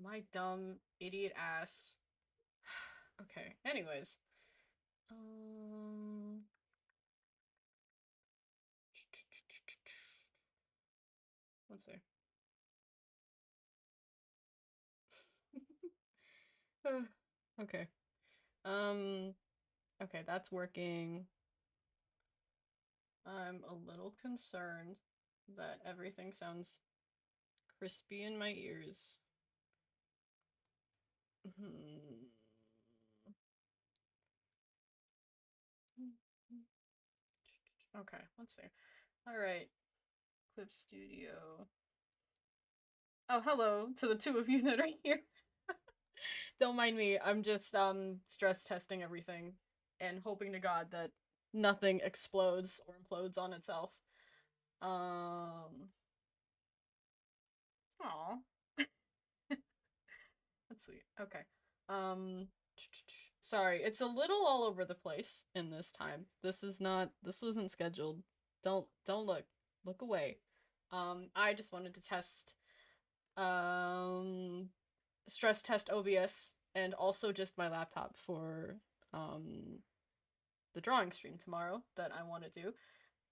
My dumb idiot ass. Okay, anyways. Um, let's see. Okay. Um, okay, that's working. I'm a little concerned that everything sounds crispy in my ears. Hmm. Okay, let's see. All right, Clip Studio. Oh, hello to the two of you that are here. Don't mind me. I'm just stress testing everything and hoping to God that nothing explodes or implodes on itself. Um Aw. That's sweet. Okay. Um sorry, it's a little all over the place in this time. This wasn't scheduled. Don't look. Look away. I just wanted to test um stress test OBS and also just my laptop for the drawing stream tomorrow that I want to do.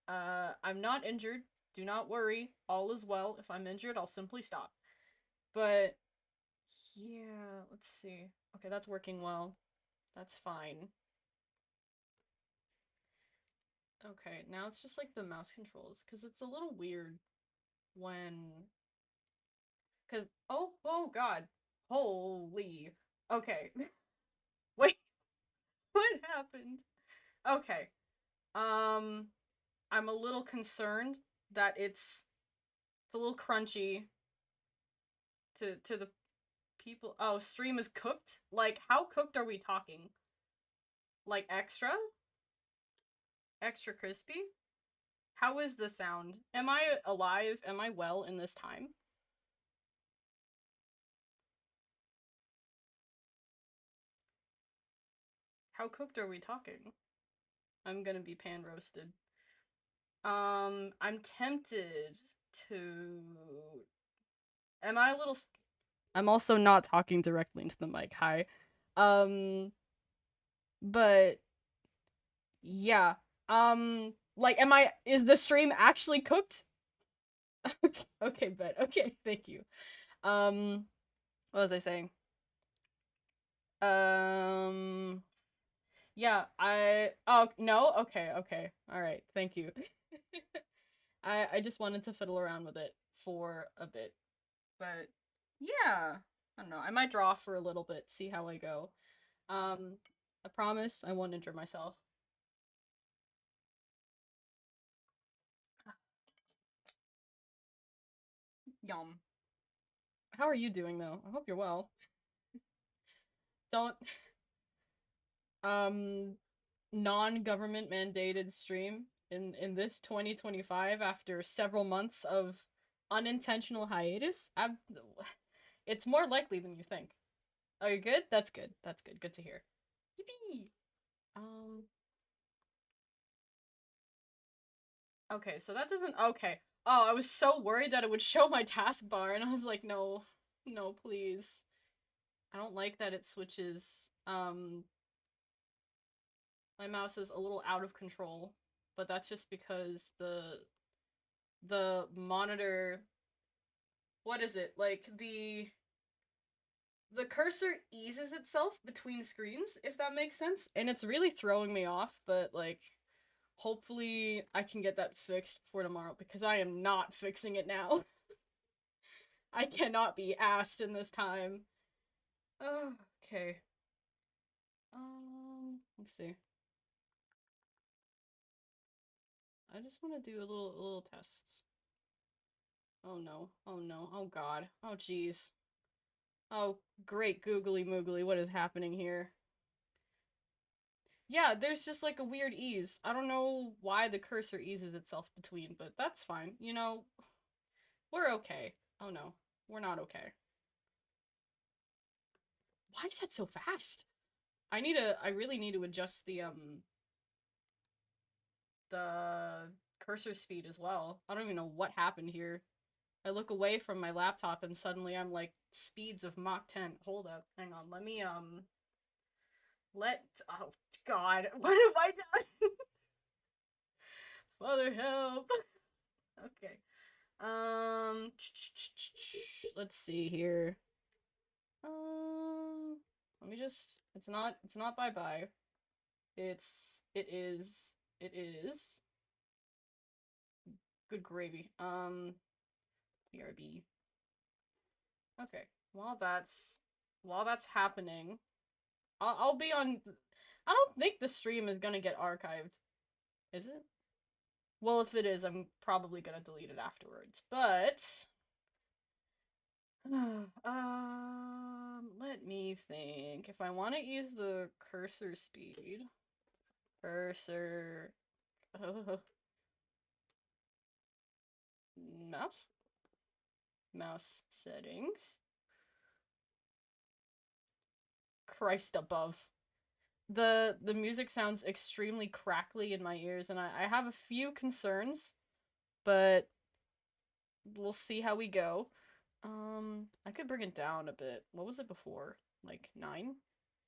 I'm not injured. Do not worry. All is well. If I'm injured, I'll simply stop. But yeah, let's see. Okay, that's working well. That's fine. Okay, now it's just like the mouse controls because it's a little weird when because oh god. Holy. Okay. Wait, what happened? Okay. Um I'm a little concerned that it's a little crunchy to the people. Oh, stream is cooked? Like how cooked are we talking? Like extra? Extra crispy? How is the sound? Am I alive? Am I well in this time? How cooked are we talking? I'm gonna be pan roasted. I'm tempted to. Am I a little? I'm also not talking directly into the mic. Hi. Um, but yeah. Like, am I? Is the stream actually cooked? Okay, okay, bet. Okay, thank you. Um, what was I saying? Um, yeah, oh, no? Okay, okay. All right, thank you. I just wanted to fiddle around with it for a bit. But yeah, I don't know. I might draw for a little bit, see how I go. Um, I promise I won't injure myself. Yum. How are you doing though? I hope you're well. Don't um non-government mandated stream in this 2025 after several months of unintentional hiatus. It's more likely than you think. Are you good? That's good. That's good. Good to hear. Yippee! Um okay, so that doesn't okay. Oh, I was so worried that it would show my taskbar and I was like, no. No, please. I don't like that it switches. My mouse is a little out of control, but that's just because the monitor, what is it? Like the cursor eases itself between screens, if that makes sense. And it's really throwing me off, but like hopefully I can get that fixed before tomorrow because I am not fixing it now. I cannot be asked in this time. Oh, okay. Let's see. I just want to do a little test. Oh no. Oh no. Oh god. Oh jeez. Oh, great googly moogly, what is happening here? Yeah, there's just like a weird ease. I don't know why the cursor eases itself between, but that's fine. You know, we're okay. Oh no, we're not okay. Why is that so fast? I really need to adjust the cursor speed as well. I don't even know what happened here. I look away from my laptop and suddenly I'm like speeds of Mach 10. Hold up, hang on. Let me oh God, what have I done? Father help. Okay. Let's see here. Let me just. It's not bye bye. It is. Good gravy. BRB. Okay. While that's happening, I'll be on. I don't think the stream is gonna get archived. Is it? Well, if it is, I'm probably gonna delete it afterwards. But let me think. If I want to use the cursor speed, cursor, mouse, mouse settings. Christ above. The music sounds extremely crackly in my ears, and I have a few concerns, but we'll see how we go. I could bring it down a bit. What was it before? Like 9?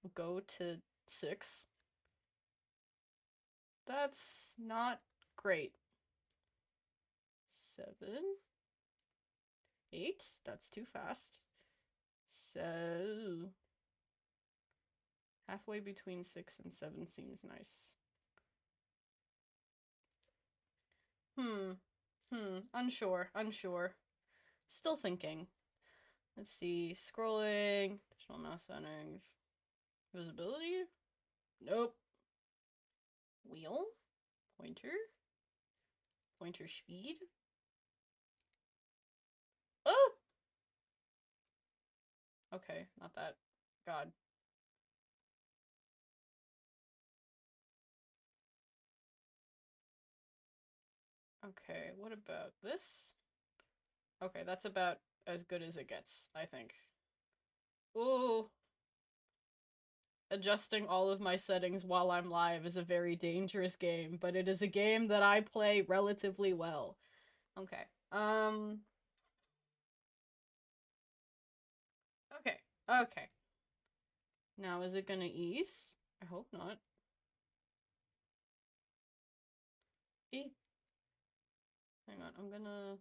We'll go to 6. That's not great. 7. 8? That's too fast. So halfway between 6 and 7 seems nice. Unsure. Still thinking. Let's see. Scrolling. Additional mouse settings. Visibility? Nope. Wheel? Pointer? Pointer speed? Oh! Okay, not that. God. Okay, what about this? Okay, that's about as good as it gets, I think. Ooh. Adjusting all of my settings while I'm live is a very dangerous game, but it is a game that I play relatively well. Okay. Okay. Okay. Now, is it gonna ease? I hope not. E. Hang on, I'm gonna...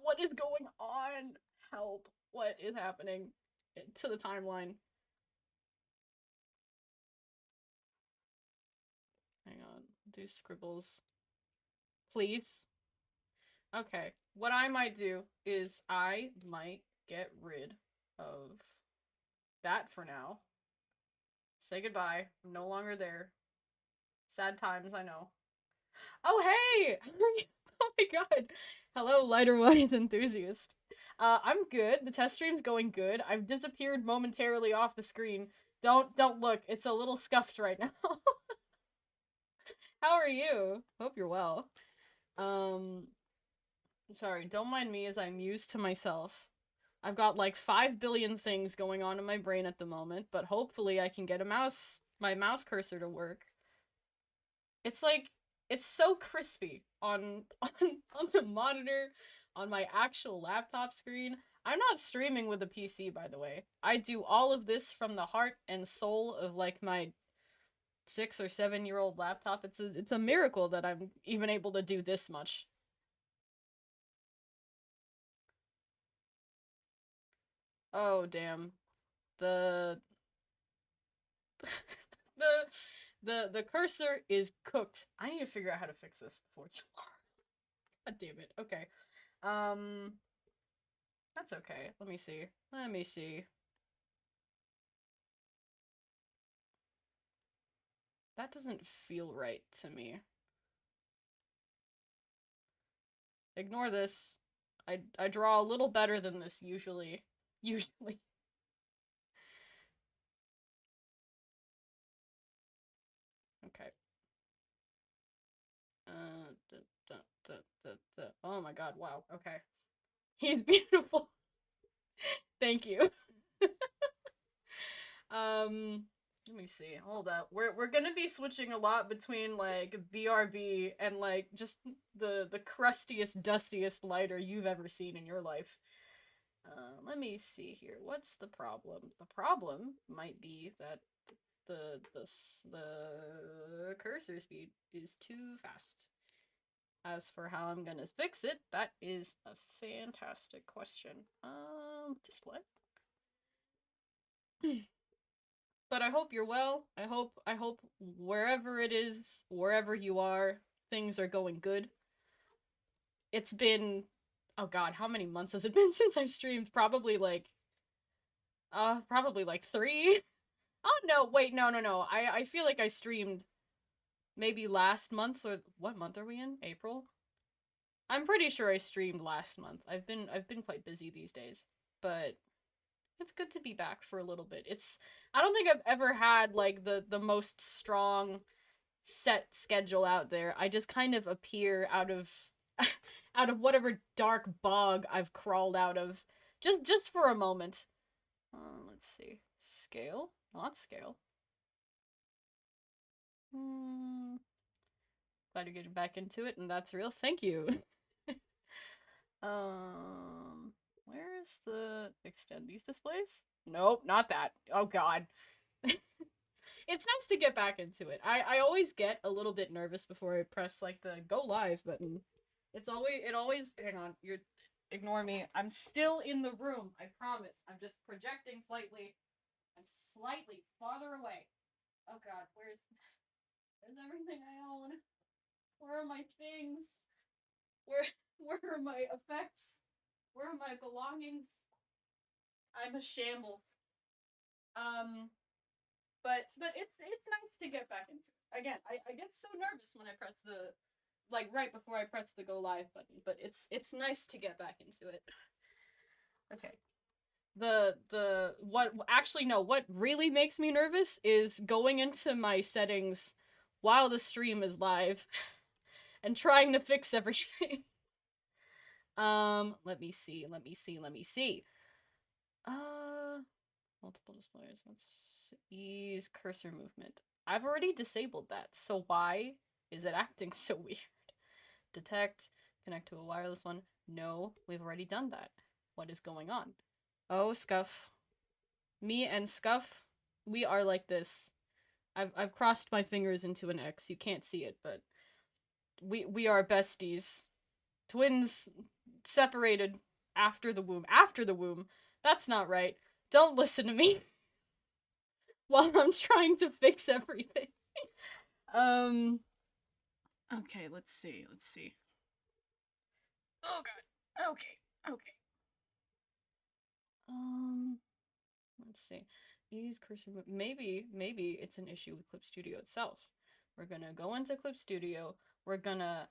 what is going on? Help. What is happening to the timeline? Hang on. Do scribbles. Please. Okay. What I might do is I might get rid of that for now. Say goodbye. I'm no longer there. Sad times, I know. Oh, hey! Oh my god. Hello, lighterwise enthusiast. I'm good. The test stream's going good. I've disappeared momentarily off the screen. Don't look. It's a little scuffed right now. How are you? Hope you're well. Sorry, don't mind me as I muse to myself. I've got like 5 billion things going on in my brain at the moment, but hopefully I can get my mouse cursor to work. It's like, it's so crispy on the monitor, on my actual laptop screen. I'm not streaming with a PC, by the way. I do all of this from the heart and soul of like my 6 or 7-year-old laptop. It's a miracle that I'm even able to do this much. Oh damn. The the cursor is cooked. I need to figure out how to fix this before tomorrow. God damn it. Okay. That's okay. Let me see. Let me see. That doesn't feel right to me. Ignore this. I draw a little better than this usually. Usually. Okay. Oh my god, wow. Okay. He's beautiful. Thank you. Um Let me see. Hold up. We're gonna be switching a lot between like BRB and like just the crustiest, dustiest lighter you've ever seen in your life. Let me see here. What's the problem? The problem might be that the cursor speed is too fast. As for how I'm gonna fix it, that is a fantastic question. Display. But I hope you're well. I hope wherever it is, wherever you are, things are going good. It's been, oh god, how many months has it been since I streamed? Probably like 3. Oh no, wait, no. I feel like I streamed maybe last month, or what month are we in? April? I'm pretty sure I streamed last month. I've been quite busy these days, but it's good to be back for a little bit. I don't think I've ever had like the most strong set schedule out there. I just kind of appear out of out of whatever dark bog I've crawled out of just for a moment. Let's see. Scale? Not scale. Hmm. Glad you're getting back into it, and that's real. Thank you. Um, where is the extend these displays? Nope, not that. Oh god. It's nice to get back into it. I always get a little bit nervous before I press like the go live button. It always hang on, you're ignore me. I'm still in the room, I promise. I'm just projecting slightly. I'm slightly farther away. Oh god, where's everything I own? Where are my things? Where where are my effects? Where are my belongings? I'm a shambles. Um, but it's nice to get back into it. Again, I get so nervous when I press the like right before I press the go live button, but it's nice to get back into it. Okay. The what actually no, what really makes me nervous is going into my settings while the stream is live and trying to fix everything. Let me see. Uh Multiple displays. Let's ease cursor movement. I've already disabled that, so why is it acting so weird? Detect, connect to a wireless one. No, we've already done that. What is going on? Oh, Scuff. Me and Scuff, we are like this. I've crossed my fingers into an X. You can't see it, but we are besties. Twins separated after the womb. After the womb. That's not right. Don't listen to me. While I'm trying to fix everything. um okay, let's see. Oh god. Okay. Um let's see. Ease cursor maybe it's an issue with Clip Studio itself. We're gonna go into Clip Studio, we're gonna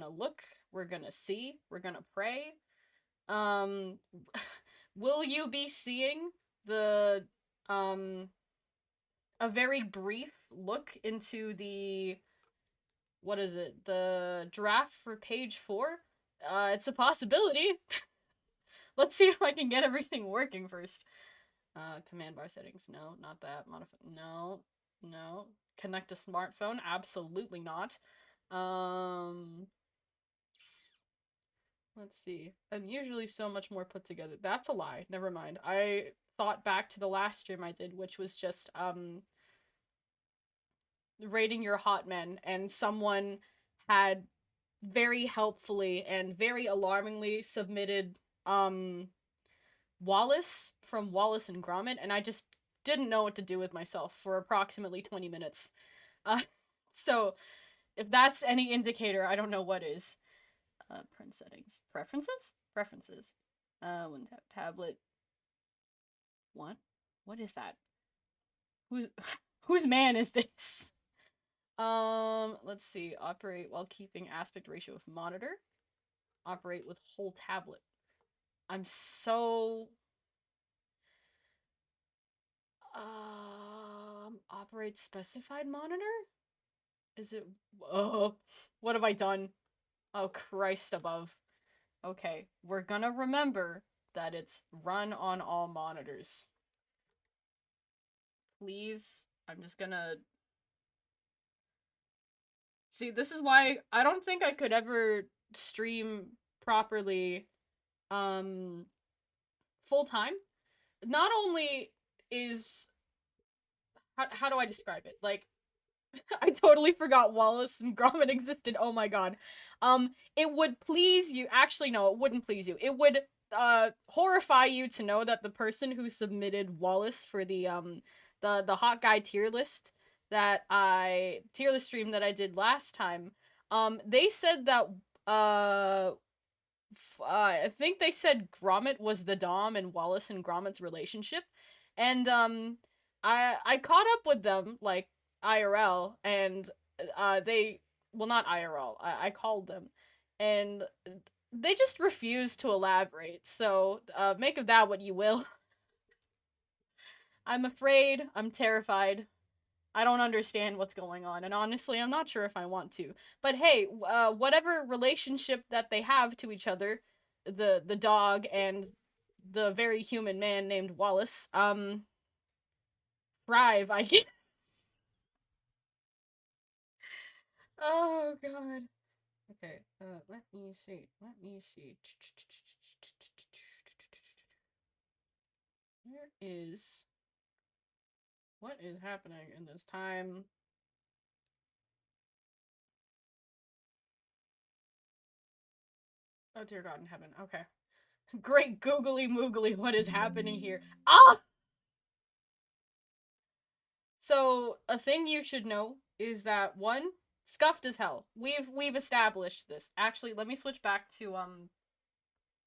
look, we're gonna see, we're gonna pray. Um will you be seeing the a very brief look into the what is it? The draft for page 4? It's a possibility. Let's see if I can get everything working first. Command bar settings. No, not that. Modify. No. No. Connect a smartphone. Absolutely not. Let's see. I'm usually so much more put together. That's a lie. Never mind. I thought back to the last stream I did, which was just, rating your hot men, and someone had very helpfully and very alarmingly submitted Wallace from Wallace and Gromit, and I just didn't know what to do with myself for approximately 20 minutes. Uh, so if that's any indicator, I don't know what is. Print settings. Preferences? Preferences. One tablet. What? What is that? Who's whose man is this? Let's see. Operate while keeping aspect ratio of monitor. Operate with whole tablet. I'm so... Operate specified monitor? Is it... Oh, what have I done? Oh, Christ above. Okay, we're gonna remember that it's run on all monitors. please, I'm just gonna see. This is why I don't think I could ever stream properly, um, full time. Not only is how do I describe it? Like, I totally forgot Wallace and Gromit existed. Oh my god. It would please you. Actually, no, it wouldn't please you. It would horrify you to know that the person who submitted Wallace for the hot guy tier list stream that I did last time, they said that uh I think they said Gromit was the Dom in Wallace and Gromit's relationship, and I caught up with them like IRL, and they well not IRL, I called them, and they just refused to elaborate. So make of that what you will. I'm afraid. I'm terrified. I don't understand what's going on, and honestly, I'm not sure if I want to. But hey, whatever relationship that they have to each other, the dog and the very human man named Wallace, thrive, I guess. Oh god. Okay, let me see. Let me see. Where is what is happening in this time? Oh dear God in heaven. Okay. Great googly moogly, what is happening here? Ah! So, a thing you should know is that one, scuffed as hell. We've established this. Actually, let me switch back to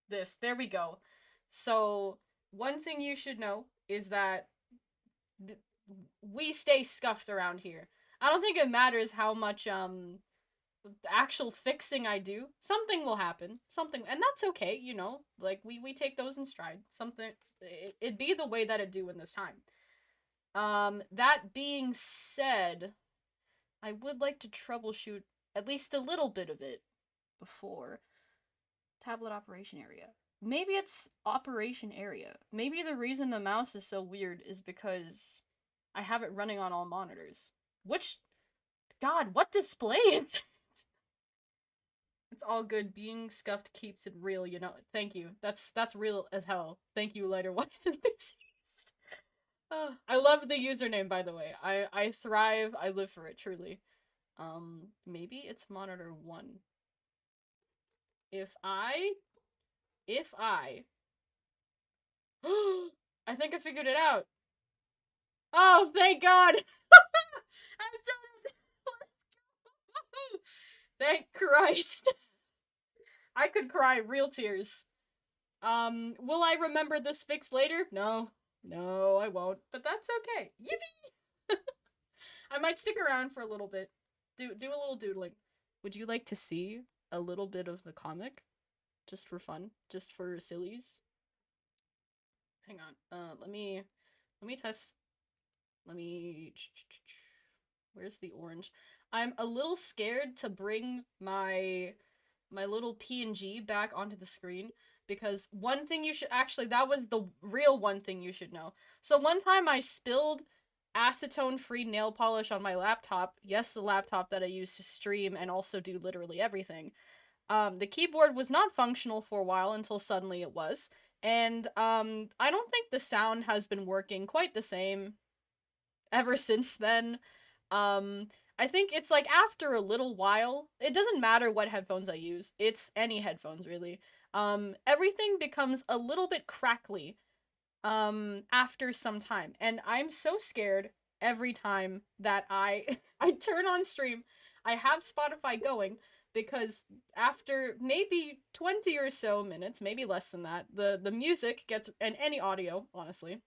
this. There we go. So, one thing you should know is that th- we stay scuffed around here. I don't think it matters how much actual fixing I do. Something will happen. Something, and that's okay, you know? Like we take those in stride. Something it'd be the way that it do in this time. That being said, I would like to troubleshoot at least a little bit of it before tablet operation area. Maybe it's operation area. Maybe the reason the mouse is so weird is because I have it running on all monitors. Which, God, what display is it? It's all good. Being scuffed keeps it real, you know. Thank you. That's real as hell. Thank you, lighterwise enthusiast. I love the username, by the way. I thrive. I live for it. Truly. Maybe it's monitor 1. If I if I I think I figured it out. Oh, thank God. I've done it. Thank Christ. I could cry real tears. Will I remember this fix later? No. No, I won't. But that's okay. Yippee! I might stick around for a little bit. Do a little doodling. Would you like to see a little bit of the comic? Just for fun? Just for sillies? Hang on. Let me test. Let me Where's the orange? I'm a little scared to bring my little PNG back onto the screen because one thing you should actually that was the real one thing you should know. So one time I spilled acetone-free nail polish on my laptop. Yes, the laptop that I use to stream and also do literally everything. The keyboard was not functional for a while until suddenly it was. And I don't think the sound has been working quite the same ever since then. Um, I think it's like after a little while, it doesn't matter what headphones I use. It's any headphones really. Everything becomes a little bit crackly after some time. And I'm so scared every time that I I turn on stream. I have Spotify going because after maybe 20 or so minutes, maybe less than that, the music gets and any audio, honestly,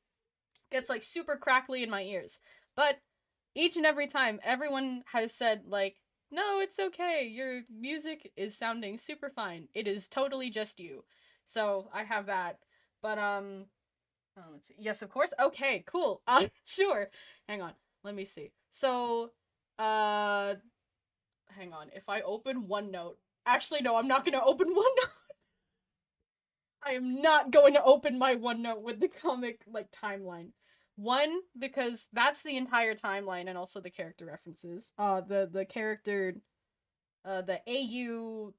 gets like super crackly in my ears. But each and every time, everyone has said like, "No, it's okay. Your music is sounding super fine. It is totally just you." So I have that. But let's see. Yes, of course. Okay, cool. Sure. Hang on. Let me see. So, uh, hang on. If I open OneNote, actually, no, I'm not gonna open OneNote. I am not going to open my OneNote with the comic like timeline. One, because that's the entire timeline and also the character references. The character, the AU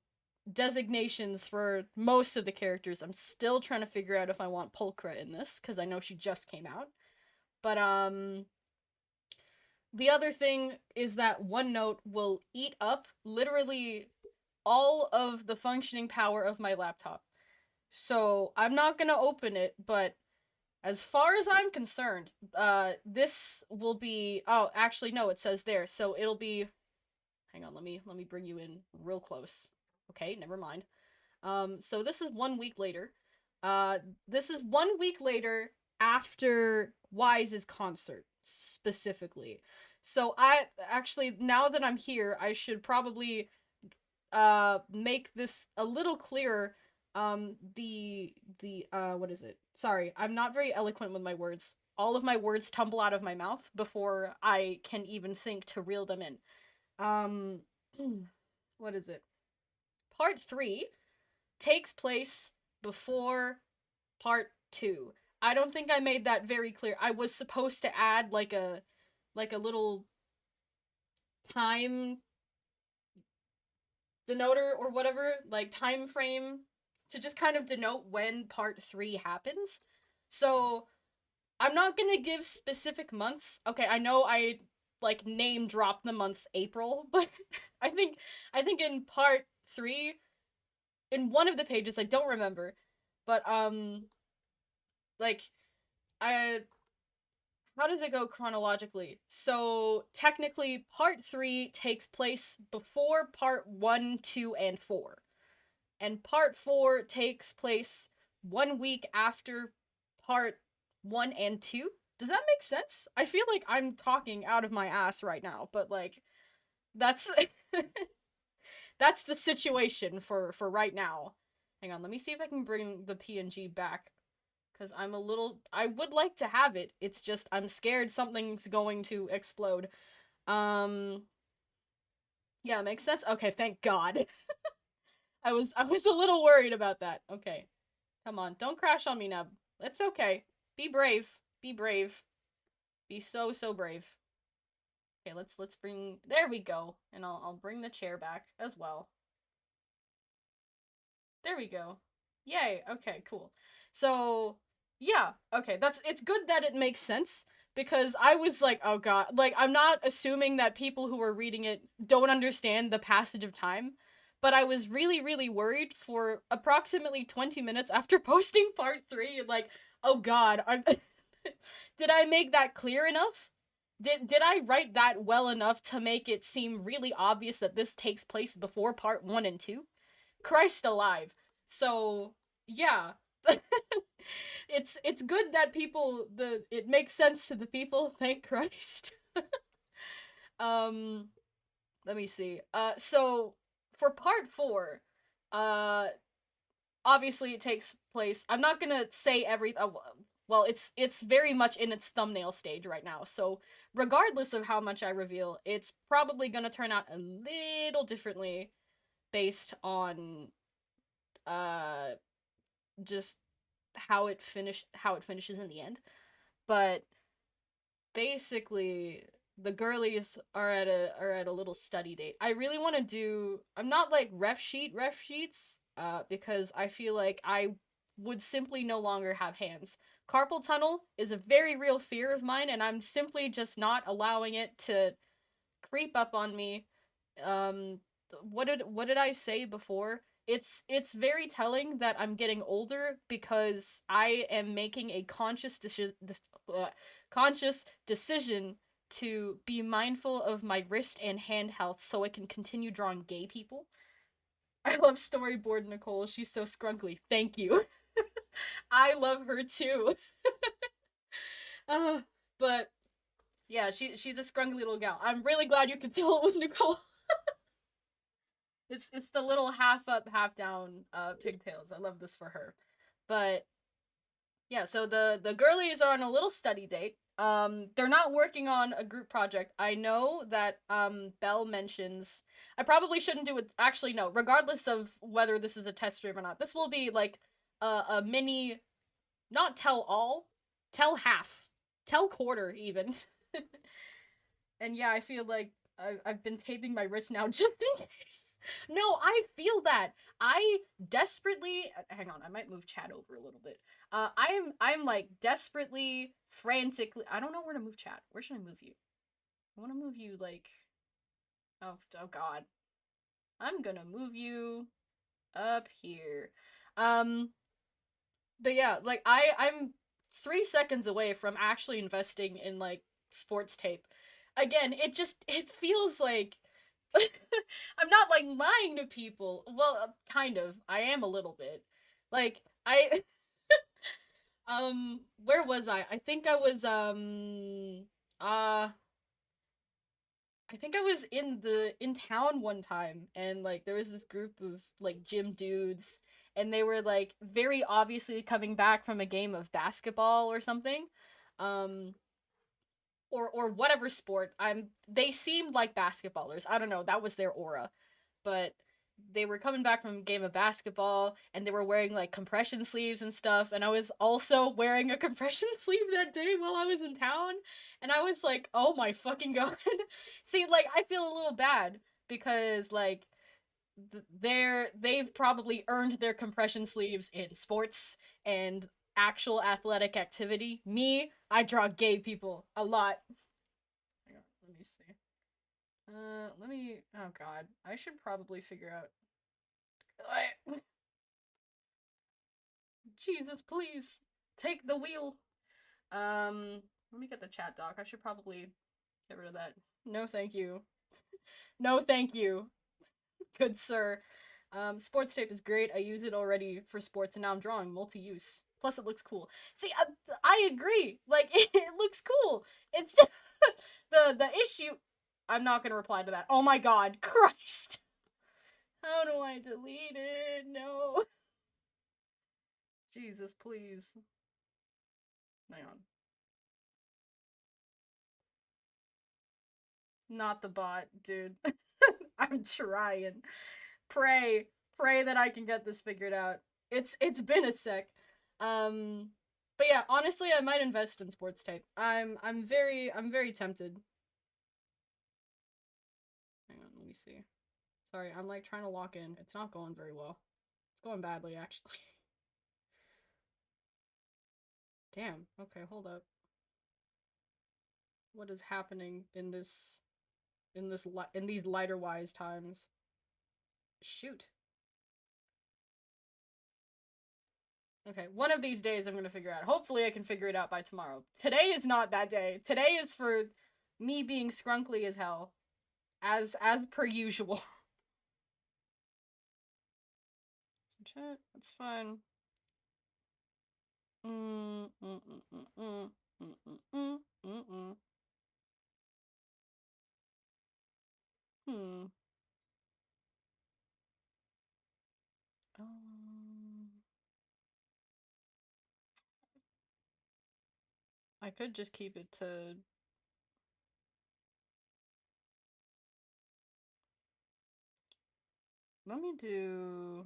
designations for most of the characters. I'm still trying to figure out if I want Pulchra in this because I know she just came out. But the other thing is that OneNote will eat up literally all of the functioning power of my laptop. So I'm not gonna open it, but as far as I'm concerned, this will be. Oh, actually, no, it says there. So it'll be. Hang on, let me bring you in real close. Okay, never mind. So this is 1 week later. Uh, this is 1 week later after Wise's concert specifically. So I actually, now that I'm here, I should probably make this a little clearer. The what is it? Sorry, I'm not very eloquent with my words. All of my words tumble out of my mouth before I can even think to reel them in. Um what is it? Part 3 takes place before part 2. I don't think I made that very clear. I was supposed to add like a little time denoter or whatever, like time frame to just kind of denote when part 3 happens. So, I'm not going to give specific months. Okay, I know I like name drop the month April, but I think I think in part 3 in one of the pages I don't remember, but like I how does it go chronologically? So technically part 3 takes place before part 1, 2 and 4. And part 4 takes place 1 week after part 1 and 2. Does that make sense? I feel like I'm talking out of my ass right now, but like that's that's the situation for right now. Hang on, let me see if I can bring the PNG back cuz I would like to have it. It's just I'm scared something's going to explode. Um yeah, makes sense. Okay, thank God. I was a little worried about that. Okay. Come on, don't crash on me, Nub. It's okay. Be brave. Be brave. Be so brave. Okay, let's bring. There we go, and I'll bring the chair back as well. There we go. Yay. Okay, cool. So, yeah. Okay, it's good that it makes sense because I was like, oh god, like I'm not assuming that people who are reading it don't understand the passage of time, but I was really worried for approximately 20 minutes after posting part 3 like, oh god, did I make that clear enough? Did I write that well enough to make it seem really obvious that this takes place before part 1 and 2? Christ alive. So, yeah. It's good that people the it makes sense to the people, thank Christ. um Let me see. So for part 4, uh obviously it takes place. I'm not going to say every well, it's very much in its thumbnail stage right now. So, regardless of how much I reveal, it's probably going to turn out a little differently based on uh just how it finishes in the end. But basically the girlies are at a little study date. I really want to do I'm not like ref sheets because I feel like I would simply no longer have hands. Carpal tunnel is a very real fear of mine and I'm simply just not allowing it to creep up on me. Um what did I say before? It's very telling that I'm getting older because I am making a conscious decision to be mindful of my wrist and hand health so I can continue drawing gay people. I love storyboard Nicole. She's so scrunkly. Thank you. I love her too. uh, but yeah, she's a scrunkly little gal. I'm really glad you could tell it was Nicole. It's the little half up, half down pigtails. I love this for her. But yeah, so the girlies are on a little study date. They're not working on a group project. I know that Belle mentions I probably shouldn't do it. Actually, no. Regardless of whether this is a test stream or not, this will be like a mini, not tell all, tell half tell quarter even. And yeah, I feel like I've been taping my wrist now just in case. No, I feel that. I desperately hang on. I might move chat over a little bit. I'm like desperately, frantically. I don't know where to move chat. Where should I move you? I want to move you like. Oh God. I'm gonna move you up here. Um, but yeah, like I'm 3 seconds away from actually investing in like sports tape. Again, it feels like I'm not like lying to people. Well, kind of. I am a little bit. Like I where was I? Uh I think I was in town one time, and like there was this group of like gym dudes, and they were like very obviously coming back from a game of basketball or something. Um or whatever sport. They seemed like basketballers. I don't know, that was their aura. But they were coming back from a game of basketball, and they were wearing like compression sleeves and stuff, and I was also wearing a compression sleeve that day while I was in town, and I was like, "Oh my fucking god." See, like I feel a little bad because like they've probably earned their compression sleeves in sports and actual athletic activity. Me, I draw gay people a lot. Hang on, let me see. Let me. Oh God, I should probably figure out. Jesus, please take the wheel. Let me get the chat doc. I should probably get rid of that. No, thank you. No, thank you, good sir. Sports tape is great. I use it already for sports, and now I'm drawing multi-use. Plus, it looks cool. See, I agree. Like, it looks cool. It's the issue. I'm not gonna reply to that. Oh my God, Christ! How do I delete it? No. Jesus, please. Hang on. Not the bot, dude. I'm trying. Pray, pray that I can get this figured out. It's been a sec. Um but yeah, honestly I might invest in sports tape. I'm very tempted. Hang on, let me see. Sorry, I'm like trying to lock in. It's not going very well. It's going badly actually. Damn. Okay, hold up. What is happening in these lighterwise times? Shoot. Okay, one of these days I'm gonna figure out. Hopefully I can figure it out by tomorrow. Today is not that day. Today is for me being scrunkly as hell. As per usual. Chat, that's fine. Mm, mm, mm, mm, mm, mm, mm, mm, mm, mm. Hmm. Um, I could just keep it to. Let me do.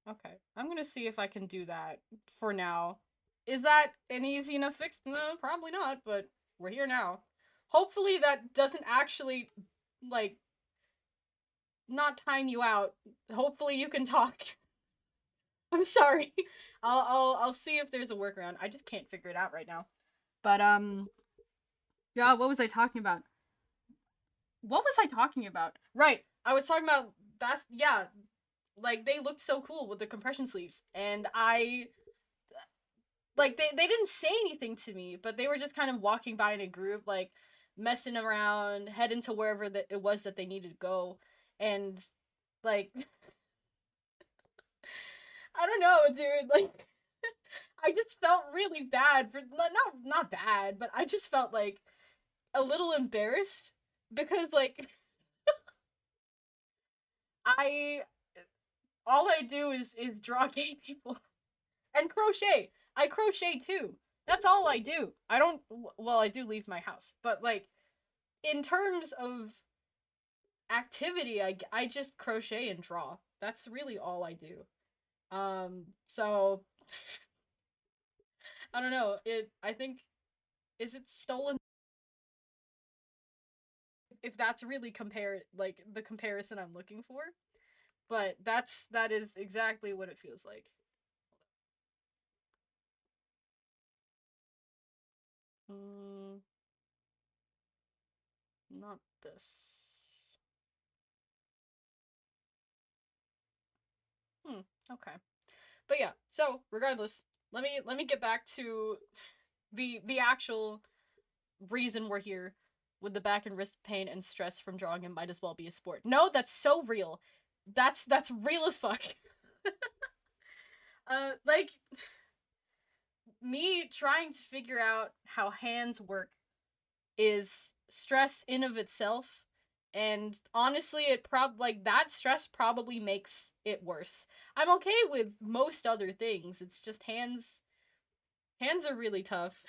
Okay, I'm gonna see if I can do that for now. Is that an easy enough fix? No, probably not, but we're here now. Hopefully that doesn't actually, like, not time you out. Hopefully you can talk. I'm sorry. I'll see if there's a workaround. I just can't figure it out right now. But yeah, what was I talking about? What was I talking about? Right. I was talking about that's yeah, like they looked so cool with the compression sleeves, and I like they didn't say anything to me, but they were just kind of walking by in a group, like messing around, heading to wherever that it was that they needed to go, and like I don't know, dude. Like I just felt really bad for not bad, but I just felt like a little embarrassed because like I all I do is draw gay people and crochet. I crochet too. That's all I do. I don't well, I do leave my house, but like in terms of activity, I just crochet and draw. That's really all I do. So I don't know. I think, is it stolen, if that's really compare like the comparison I'm looking for. But that is exactly what it feels like. Mm, not this. Hmm. Okay. But yeah. So regardless, let me get back to the actual reason we're here. With the back and wrist pain and stress from drawing, it might as well be a sport. No, that's so real. That's real as fuck. Like, me trying to figure out how hands work is stress in of itself, and honestly it like that stress probably makes it worse. I'm okay with most other things, it's just hands are really tough.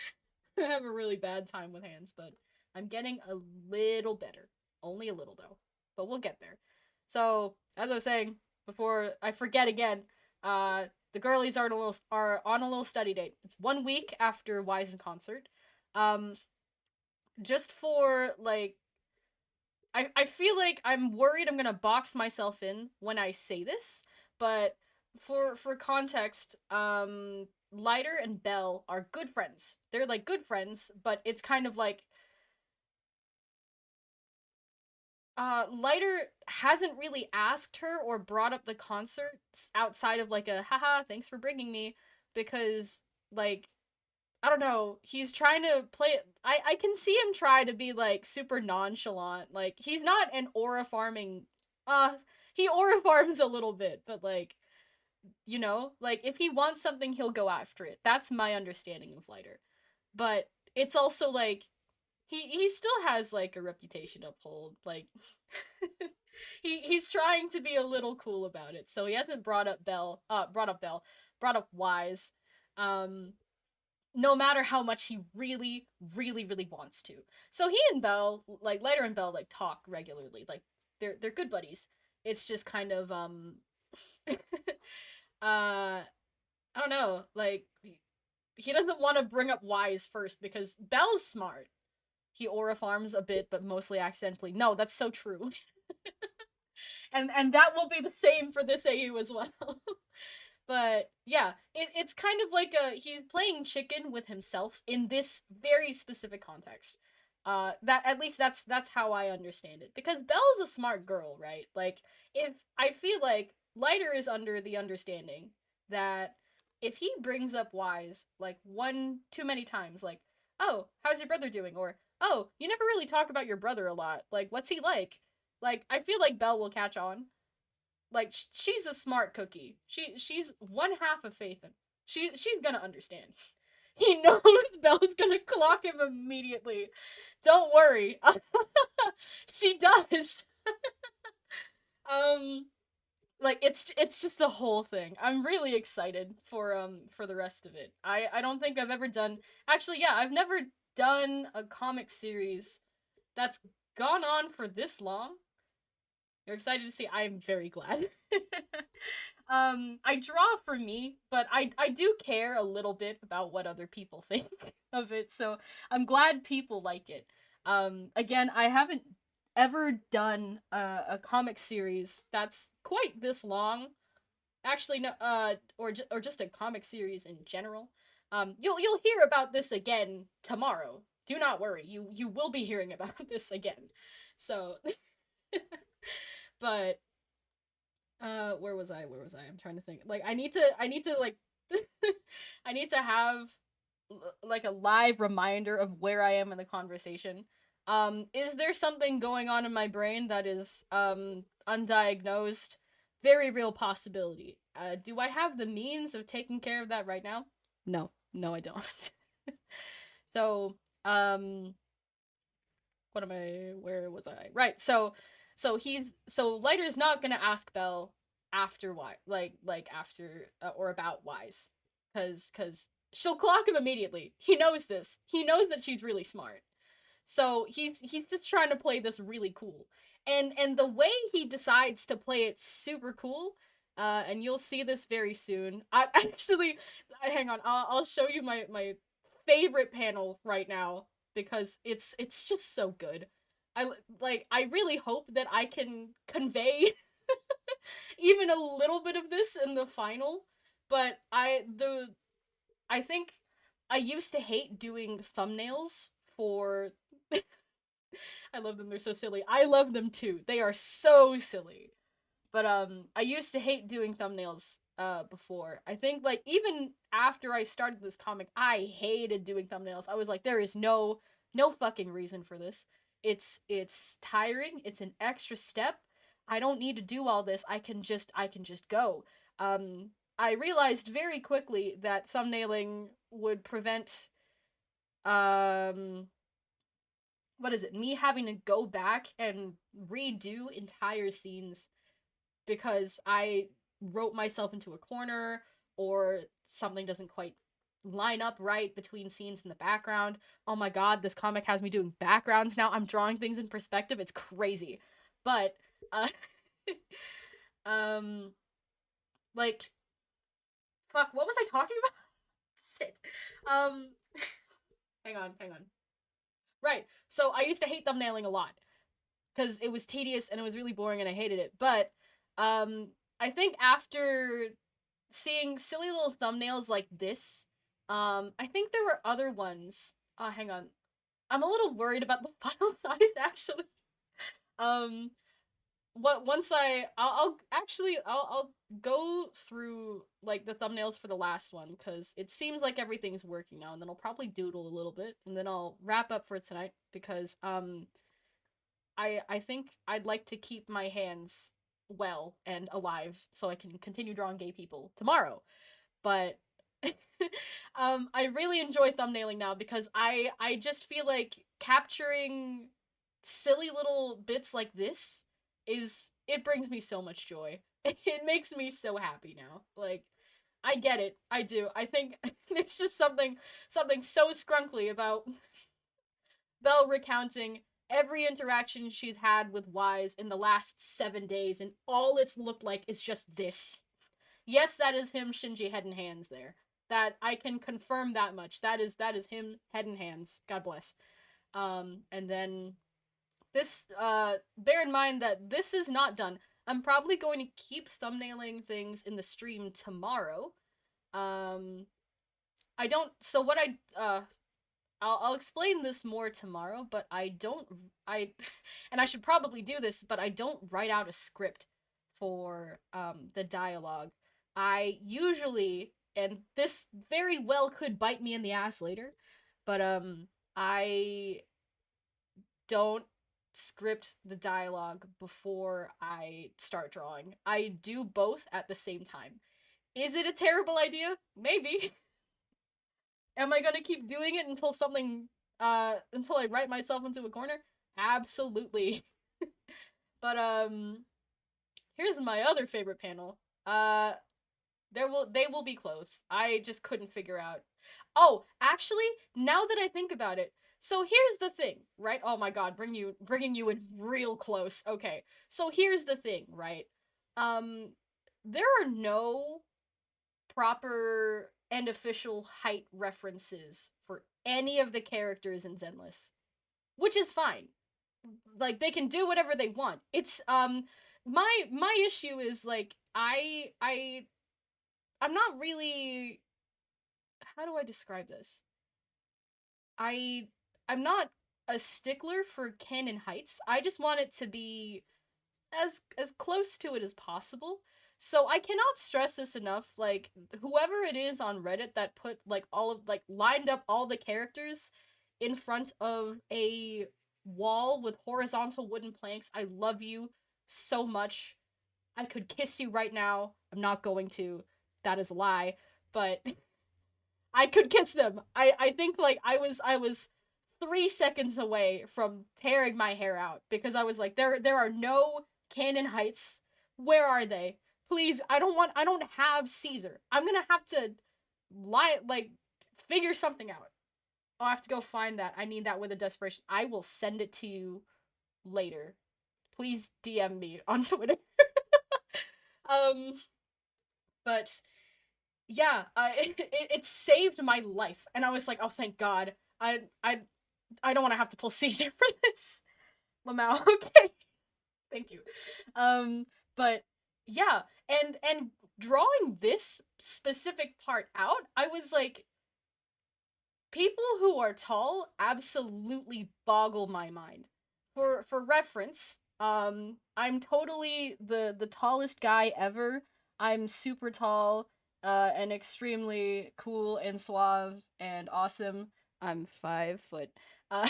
I have a really bad time with hands, but I'm getting a little better. Only a little though, but we'll get there. So as I was saying before I forget again, the girlies are on a little study date. It's 1 week after Wise's concert. um just for like, I feel like I'm worried I'm gonna box myself in when I say this, but for context, Lighter and Belle are good friends. They're like good friends, but it's kind of like, Lighter hasn't really asked her or brought up the concerts outside of like a haha, thanks for bringing me, because like, I don't know. He's trying to play it. I can see him try to be like super nonchalant. Like, he's not an aura farming. Uh, he aura farms a little bit, but like, like if he wants something, he'll go after it. That's my understanding of Lighter. But it's also like, he still has like a reputation to uphold. Like, he's trying to be a little cool about it. So he hasn't brought up Wise. Um, no matter how much he really, really, really wants to. So he and Belle, like Lighter and Belle, like talk regularly. Like, they're good buddies. It's just kind of I don't know, like, he doesn't want to bring up Wise first because Belle's smart. He aura farms a bit, but mostly accidentally. No, that's so true. And that will be the same for this AU as well. But yeah, it's kind of like he's playing chicken with himself in this very specific context. That, at least that's how I understand it. Because Belle's a smart girl, right? Like, if I feel like Lighter is under the understanding that if he brings up Wise like one too many times, like, oh, how's your brother doing? Or, oh, you never really talk about your brother a lot. Like, what's he like? Like, I feel like Belle will catch on. Like, she's a smart cookie. She's one half of Phaethon. She's gonna understand. He knows Belle's gonna clock him immediately. Don't worry. She does. um like, it's just a whole thing. I'm really excited for the rest of it. I don't think I've ever done, actually, yeah, I've never done a comic series that's gone on for this long. You're excited to see. I'm very glad. I draw for me, but I do care a little bit about what other people think of it. So I'm glad people like it. Again, I haven't ever done a comic series that's quite this long. Actually, no. Or just a comic series in general. You'll hear about this again tomorrow. Do not worry. You will be hearing about this again. So, but where was I? I'm trying to think. Like, I need to like I need to have like a live reminder of where I am in the conversation. Is there something going on in my brain that is undiagnosed? Very real possibility. Do I have the means of taking care of that right now? No. No, I don't. So, what am I, where was I? Right. So Lighter's not gonna ask Belle after why, like after, or about Wise, cuz she'll clock him immediately. He knows this. He knows that she's really smart. So he's just trying to play this really cool. And the way he decides to play it super cool, and you'll see this very soon. I actually, hang on. I'll show you my favorite panel right now because it's just so good. I really hope that I can convey even a little bit of this in the final, but I think I used to hate doing thumbnails for I love them, they're so silly. I love them too. They are so silly. But I used to hate doing thumbnails before. I think like even after I started this comic, I hated doing thumbnails. I was like there is no fucking reason for this. It's tiring. It's an extra step. I don't need to do all this. I can just go. I realized very quickly that thumbnailing would prevent um what is it? Me having to go back and redo entire scenes because I wrote myself into a corner or something doesn't quite line up right between scenes in the background. Oh my god, this comic has me doing backgrounds now. I'm drawing things in perspective. It's crazy. But uh um like fuck, what was I talking about? Shit. Um hang on. Right. So I used to hate thumbnailing a lot because it was tedious and it was really boring and I hated it. But I think after seeing silly little thumbnails like this, I think there were other ones. Hang on. I'm a little worried about the file size actually. Um what once I'll actually I'll go through like the thumbnails for the last one cuz it seems like everything's working now and then I'll probably doodle a little bit and then I'll wrap up for tonight because I think I'd like to keep my hands well and alive so I can continue drawing gay people tomorrow. But I really enjoy thumbnailing now because I just feel like capturing silly little bits like this is it brings me so much joy. It makes me so happy now. Like I get it. I do. I think there's just something so scrunkly about Belle recounting every interaction she's had with Wise in the last 7 days, and all it's looked like is just this. Yes, that is him, Shinji, head and hands there. That I can confirm that much. That is him, head and hands. God bless. And then this bear in mind that this is not done. I'm probably going to keep thumbnailing things in the stream tomorrow. Um I don't so what I'll explain this more tomorrow, but I and I should probably do this, but I don't write out a script for the dialogue. I usually and this very well could bite me in the ass later, but I don't script the dialogue before I start drawing. I do both at the same time. Is it a terrible idea? Maybe. Am I gonna keep doing it until something until I write myself into a corner? Absolutely. But here's my other favorite panel. They will be clothed. I just couldn't figure out. Oh, actually, now that I think about it, so here's the thing, right? Oh my god, bringing you in real close. Okay. So here's the thing, right? Um there are no proper and official height references for any of the characters in Zenless, which is fine. Like they can do whatever they want. It's my issue is like I'm not really how do I describe this? I I'm not a stickler for canon heights. I just want it to be as close to it as possible. So I cannot stress this enough. Like whoever it is on Reddit that put like all of like lined up all the characters in front of a wall with horizontal wooden planks, I love you so much. I could kiss you right now. I'm not going to. That is a lie. But I could kiss them. I think like I was 3 seconds away from tearing my hair out because I was like there are no canon heights. Where are they? Please, I don't have Caesar. I'm gonna have to figure something out. I'll have to go find that. I need that with a desperation. I will send it to you later. Please DM me on Twitter. um but yeah, it saved my life, and I was like, oh, thank God. I I don't want to have to pull Caesar for this. Lamau, okay, thank you. Um, but yeah, and drawing this specific part out, I was like, people who are tall absolutely boggle my mind. For reference, I'm totally the tallest guy ever. I'm super tall, and extremely cool and suave and awesome. I'm 5 foot. Uh,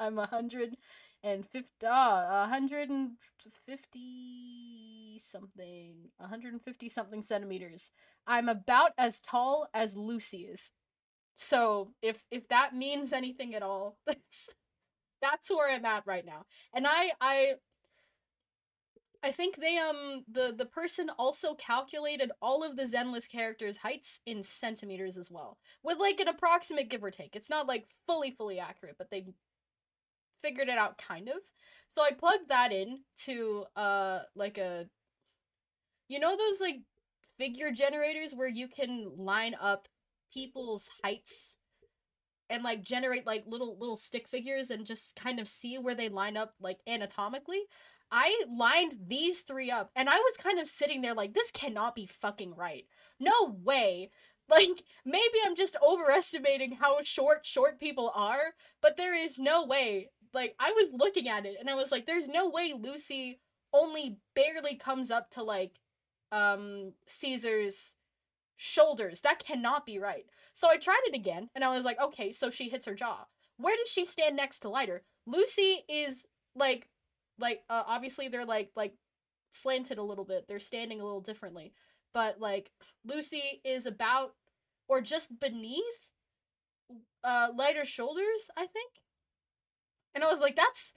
I'm 150 something, 150 something centimeters. I'm about as tall as Lucy is. So if that means anything at all, that's where I'm at right now. And I think the person also calculated all of the Zenless characters' heights in centimeters as well, with like an approximate give or take. It's not like fully accurate, but they figured it out kind of. So I plugged that in to like a, you know, those like figure generators where you can line up people's heights and like generate like little stick figures and just kind of see where they line up like anatomically. I lined these three up and I was kind of sitting there like, this cannot be fucking right. No way. Like, maybe I'm just overestimating how short people are, but there is no way. Like, I was looking at it and I was like, there's no way Lucy only barely comes up to like Caesar's shoulders. That cannot be right. So I tried it again, and I was like, okay, so she hits her jaw. Where does she stand next to Lighter? Lucy is like, obviously they're like slanted a little bit. They're standing a little differently, but like Lucy is about or just beneath Lighter's shoulders, I think. And I was like, that's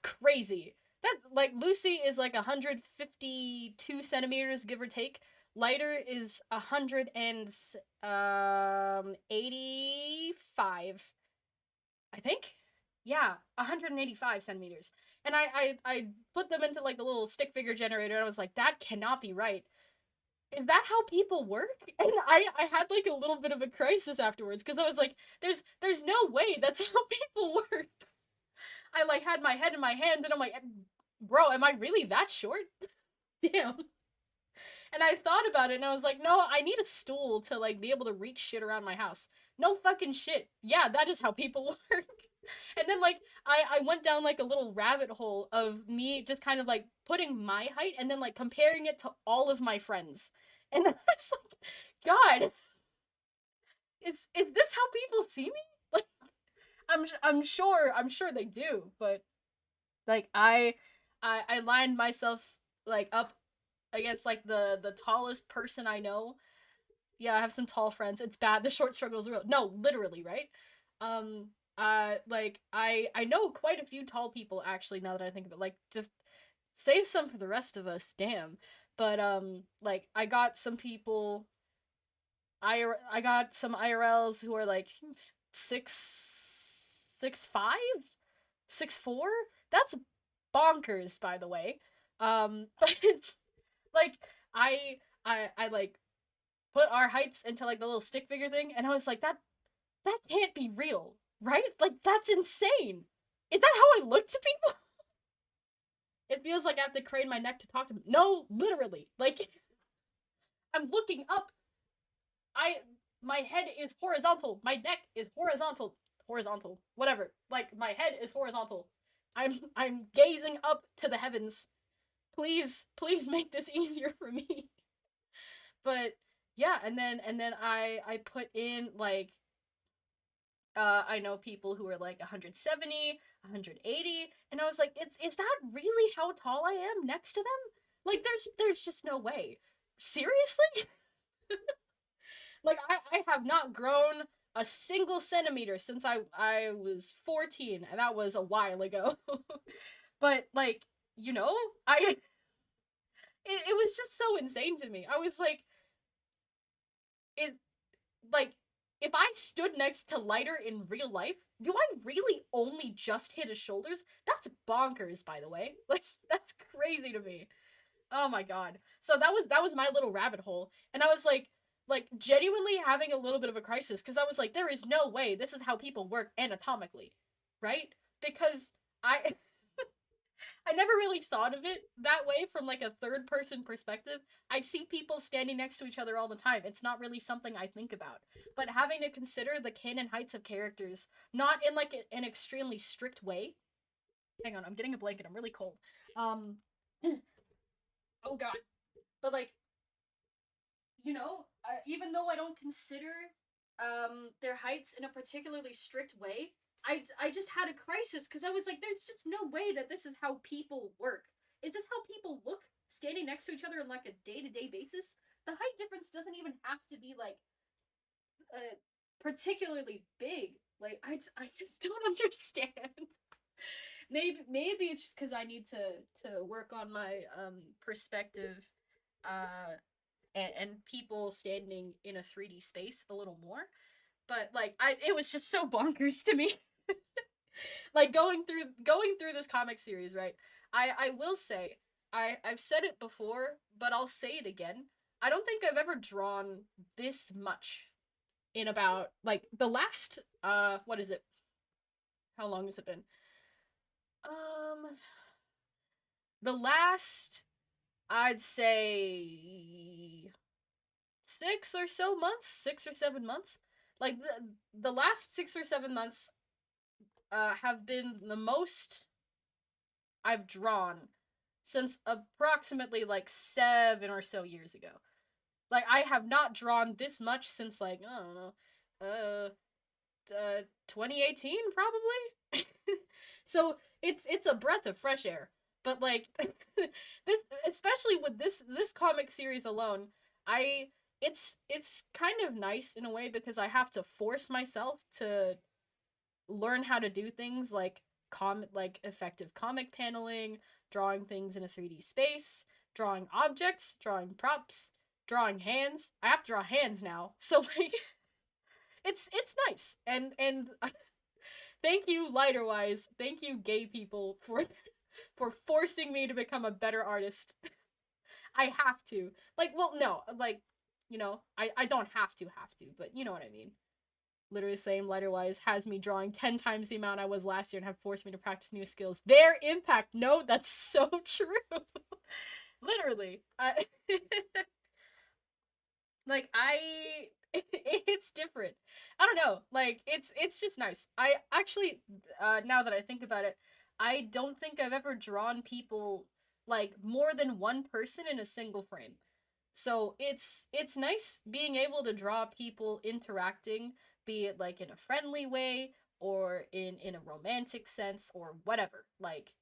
crazy. That like Lucy is like 152 centimeters, give or take. Lighter is 185, I think. Yeah, 185 centimeters. And I put them into like the little stick figure generator, and I was like, that cannot be right. Is that how people work? And I had like a little bit of a crisis afterwards because I was like, there's no way that's how people work. I like had my head in my hands and I'm like, bro, am I really that short? Damn. And I thought about it and I was like, no, I need a stool to like be able to reach shit around my house. No fucking shit. Yeah, that is how people work. And then like I went down like a little rabbit hole of me just kind of like putting my height and then like comparing it to all of my friends. And I was like, God, is this how people see me? Like I'm sure they do, but like I lined myself like up against like the tallest person I know. Yeah, I have some tall friends. It's bad. The short struggle is real. No, literally, right? Um like I know quite a few tall people actually now that I think of it. Like just save some for the rest of us, damn. But like I got some people I got some IRLs who are like 6'5", 6'4". That's bonkers, by the way. But like I like put our heights into like the little stick figure thing, and I was like, that can't be real, right? Like that's insane. Is that how I look to people? It feels like I have to crane my neck to talk to them. No, literally. Like I'm looking up. I my head is horizontal. My neck is horizontal. Horizontal. Whatever. Like my head is horizontal. I'm gazing up to the heavens. Please make this easier for me. But yeah, and then I put in like I know people who are like 170, 180, and I was like, is that really how tall I am next to them? Like there's just no way. Seriously? Like I have not grown a single centimeter since I was 14, and that was a while ago. But like, you know, it was just so insane to me. I was like, is like if I stood next to Lighter in real life, do I really only just hit his shoulders? That's bonkers, by the way. Like that's crazy to me. Oh my god. So that was my little rabbit hole, and I was like genuinely having a little bit of a crisis because I was like, there is no way this is how people work anatomically, right? Because I I never really thought of it that way from like a third person perspective. I see people standing next to each other all the time. It's not really something I think about. But having to consider the canon heights of characters, not in like an extremely strict way. Hang on, I'm getting a blanket. I'm really cold. Um oh god. But like, even though I don't consider their heights in a particularly strict way, I just had a crisis because I was like, there's just no way that this is how people work. Is this how people look standing next to each other on like a day to day basis? The height difference doesn't even have to be like particularly big. Like I just don't understand. Maybe it's just because I need to work on my perspective uh and people standing in a 3D space a little more. But like it was just so bonkers to me. Like going through this comic series, right? I will say I've said it before, but I'll say it again. I don't think I've ever drawn this much in about like the last what is it? How long has it been? Um the last I'd say 6 or 7 months. Like the last 6 or 7 months have been the most I've drawn since approximately like 7 or so years ago. Like I have not drawn this much since like I don't know, 2018 probably. So it's a breath of fresh air. But like this, especially with this comic series alone, I it's kind of nice in a way because I have to force myself to learn how to do things like effective comic paneling, drawing things in a 3D space, drawing objects, drawing props, drawing hands. I have to draw hands now. So like it's nice. And thank you lighterwise. Thank you gay people for forcing me to become a better artist. I have to. Like, well, no, like, I don't have to, but you know what I mean. Literally same lighterwise has me drawing 10 times the amount I was last year and have forced me to practice new skills. Their impact. No, that's so true. Literally. Like it's different. I don't know. Like it's just nice. I actually now that I think about it, I don't think I've ever drawn people like more than one person in a single frame. So it's nice being able to draw people interacting, be it like in a friendly way or in a romantic sense or whatever. Like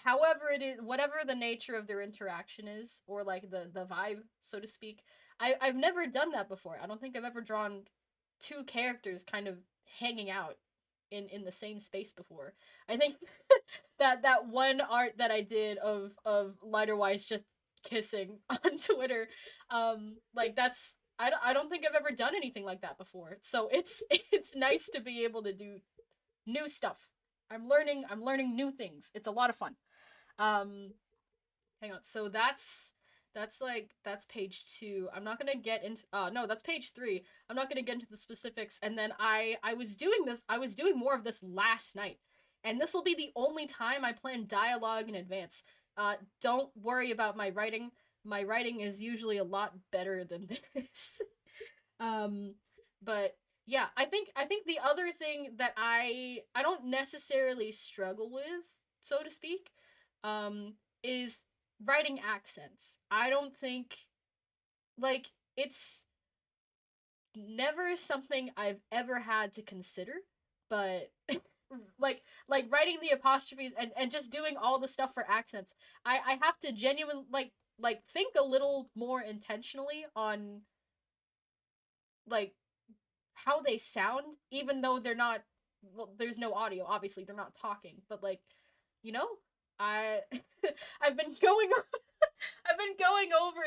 however it is, whatever the nature of their interaction is, or like the vibe, so to speak. I've never done that before. I don't think I've ever drawn two characters kind of hanging out in the same space before. I think that one art that I did of lighterwise just kissing on Twitter, like I don't think I've ever done anything like that before. So it's nice to be able to do new stuff. I'm learning new things. It's a lot of fun. Um hang on. So that's page 2. I'm not going to get into no, that's page 3. I'm not going to get into the specifics, and then I was doing more of this last night. And this will be the only time I plan dialogue in advance. Don't worry about my writing. My writing is usually a lot better than this. um but yeah, I think the other thing that I don't necessarily struggle with, so to speak, um is writing accents. I don't think like it's never something I've ever had to consider, but like writing the apostrophes and just doing all the stuff for accents. I have to genuinely like think a little more intentionally on like how they sound, even though they're not, well, there's no audio, obviously they're not talking, but like, you know, I I've been going I've been going over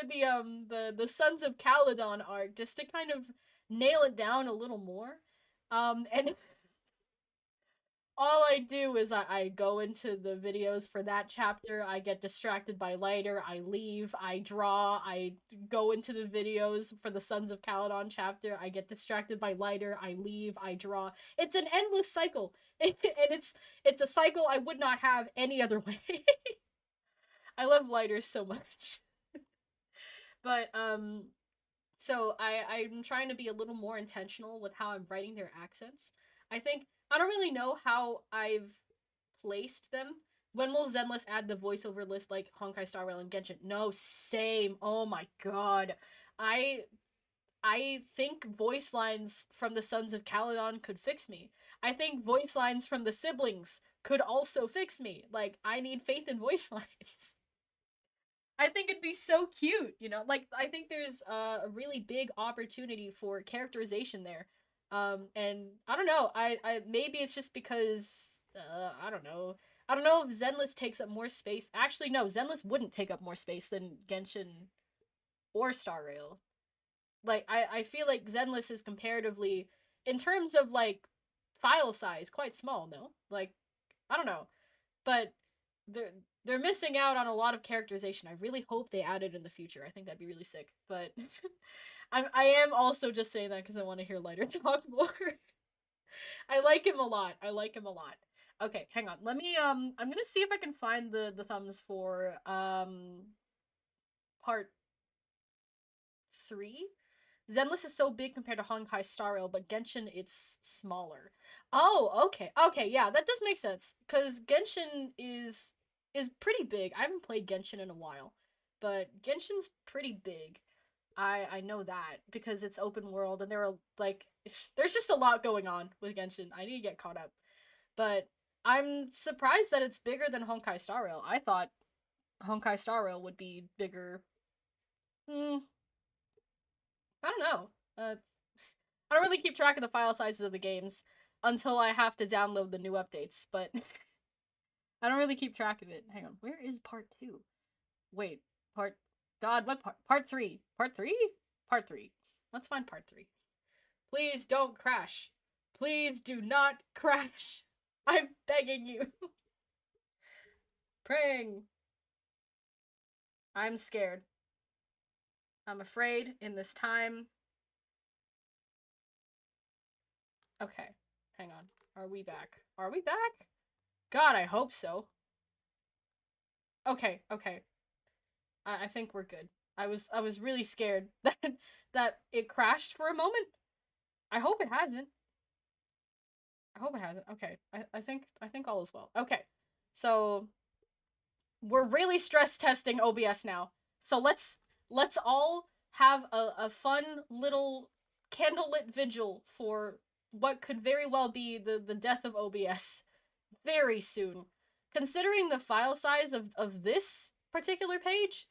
the Sons of Caledon art just to kind of nail it down a little more. And all I do is I go into the videos for that chapter, I get distracted by lighter, I leave, I draw, I go into the videos for the Sons of Caledon chapter, I get distracted by lighter, I leave, I draw. It's an endless cycle. And it's a cycle I would not have any other way. I love lighter so much. But so I'm trying to be a little more intentional with how I'm writing their accents. I think I don't really know how I've placed them. When will Zenless add the voiceover list like Honkai Star Rail and Genshin? No, same. Oh my god. I I think voice lines from the Sons of Caledon could fix me. I think voice lines from the siblings could also fix me. Like, I need faith in voice lines. I think it'd be so cute, you know? Like, I think there's a really big opportunity for characterization there. And I don't know. I maybe it's just because I don't know. I don't know if Zenless takes up more space. Actually, no, Zenless wouldn't take up more space than Genshin or Star Rail. Like, I feel like Zenless is comparatively, in terms of like file size, quite small. No, like I don't know, but they're they're missing out on a lot of characterization. I really hope they add it in the future. I think that'd be really sick. But I am also just saying that because I want to hear Lighter talk more. I like him a lot. I like him a lot. Okay, hang on. Let me I'm gonna see if I can find the thumbs for part 3. Zenless is so big compared to Honkai Star Rail, but Genshin it's smaller. Oh, okay. Okay, yeah, that does make sense. Cause Genshin is pretty big. I haven't played Genshin in a while, but Genshin's pretty big. I know that because it's open world and there are like there's just a lot going on with Genshin. I need to get caught up. But I'm surprised that it's bigger than Honkai Star Rail. I thought Honkai Star Rail would be bigger. Hmm, I don't know. I don't really keep track of the file sizes of the games until I have to download the new updates, but I don't really keep track of it. Hang on, where is part 2? Wait, part... God, what part? Part 3. Part 3? Part 3. Let's find part 3. Please don't crash. Please do not crash. I'm begging you. Praying. I'm scared. I'm afraid in this time. Okay, hang on. Are we back? Are we back? God, I hope so. Okay, okay. I think we're good. I was really scared that that it crashed for a moment. I hope it hasn't. I hope it hasn't. Okay. I think all is well. Okay. So we're really stress testing OBS now. So let's all have a fun little candlelit vigil for what could very well be the death of OBS very soon. Considering the file size of this particular page,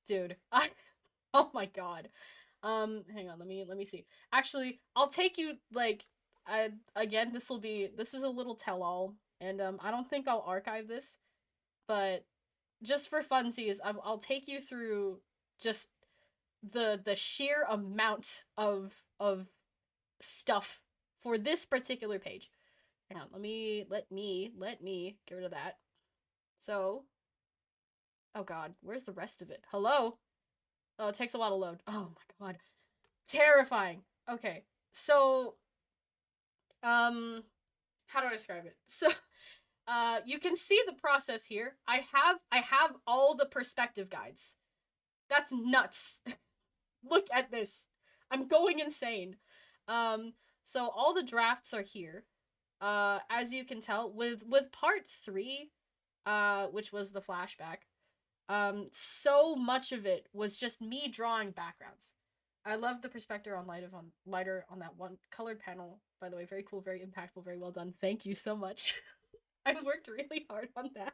dude, I oh my god. Hang on, let me see. Actually, I'll take you like again, this is a little tell all and I don't think I'll archive this, but just for funsies, I'll take you through just the sheer amount of stuff for this particular page. Hang on, let me get rid of that. So, oh god, where's the rest of it? Hello? Oh, it takes a lot of load. Oh my god. Terrifying. Okay. So, how do I describe it? So, you can see the process here. I have all the perspective guides. That's nuts. Look at this. I'm going insane. So all the drafts are here. As you can tell, with part 3, which was the flashback, so much of it was just me drawing backgrounds. I love the perspective on lighter on that one colored panel. By the way, very cool, very impactful, very well done. Thank you so much. I worked really hard on that.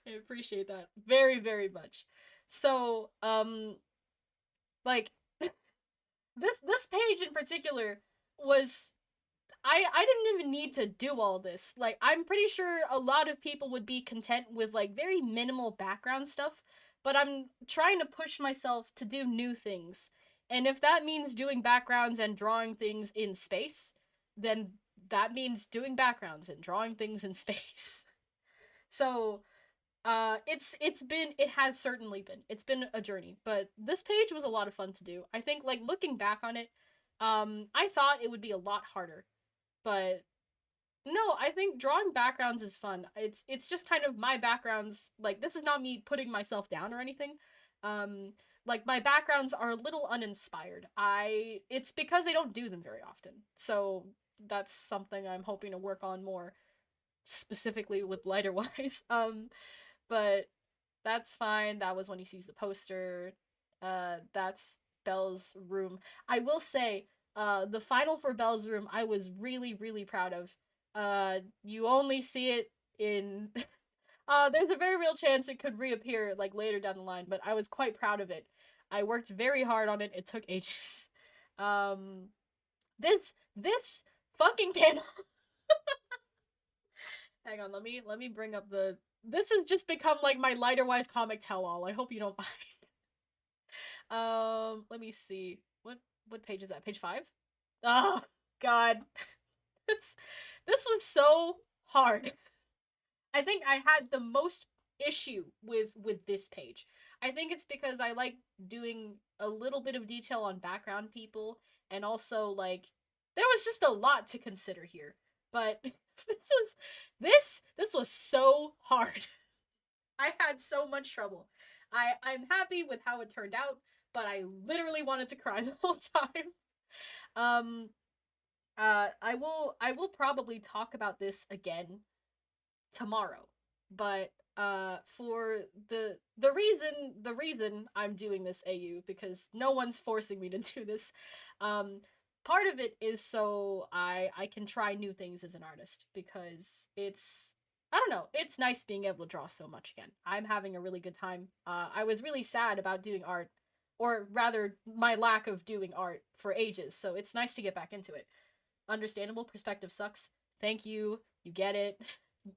I appreciate that very, very much. So, like this page in particular was I didn't even need to do all this. Like, I'm pretty sure a lot of people would be content with like very minimal background stuff, but I'm trying to push myself to do new things. And if that means doing backgrounds and drawing things in space, then that means doing backgrounds and drawing things in space. So it has certainly been, it's been a journey, but this page was a lot of fun to do. I think, like, looking back on it, I thought it would be a lot harder, but no, I think drawing backgrounds is fun. It's just kind of my backgrounds. Like, this is not me putting myself down or anything. Um like, my backgrounds are a little uninspired. I It's because I don't do them very often. So that's something I'm hoping to work on more, specifically with lighterwise. But that's fine. That was when he sees the poster. That's Belle's room. I will say, the final for Belle's room, I was really, really proud of. You only see it in. There's a very real chance it could reappear, like, later down the line, but I was quite proud of it. I worked very hard on it. It took ages. Um, this fucking panel. Hang on, let me bring up the. This has just become like my lighterwise comic tell-all. I hope you don't mind. Let me see. What page is that? Page 5? Oh god. this this was so hard. I think I had the most issue with this page. I think it's because I like doing a little bit of detail on background people, and also, like, there was just a lot to consider here. But this was so hard. I had so much trouble. I'm happy with how it turned out, but I literally wanted to cry the whole time. Um I will probably talk about this again tomorrow. But for the reason I'm doing this AU, because no one's forcing me to do this. Um Part of it is so I can try new things as an artist, because it's, I don't know, it's nice being able to draw so much again. I'm having a really good time. I was really sad about doing art, or rather my lack of doing art, for ages, so it's nice to get back into it. Understandable, perspective sucks. Thank you. You get it.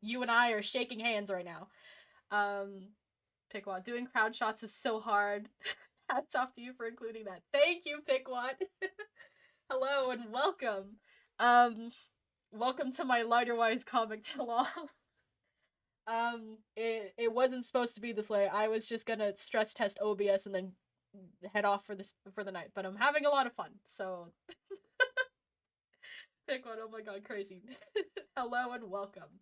You and I are shaking hands right now. Um, Pickwad, doing crowd shots is so hard. Hats off to you for including that. Thank you, Pickwad. Hello and welcome. Um, Welcome to my lighterwise comic tell-all. It wasn't supposed to be this way. I was just gonna stress test OBS and then head off for the night. But I'm having a lot of fun. So Pickwad, oh my god, crazy. Hello and welcome.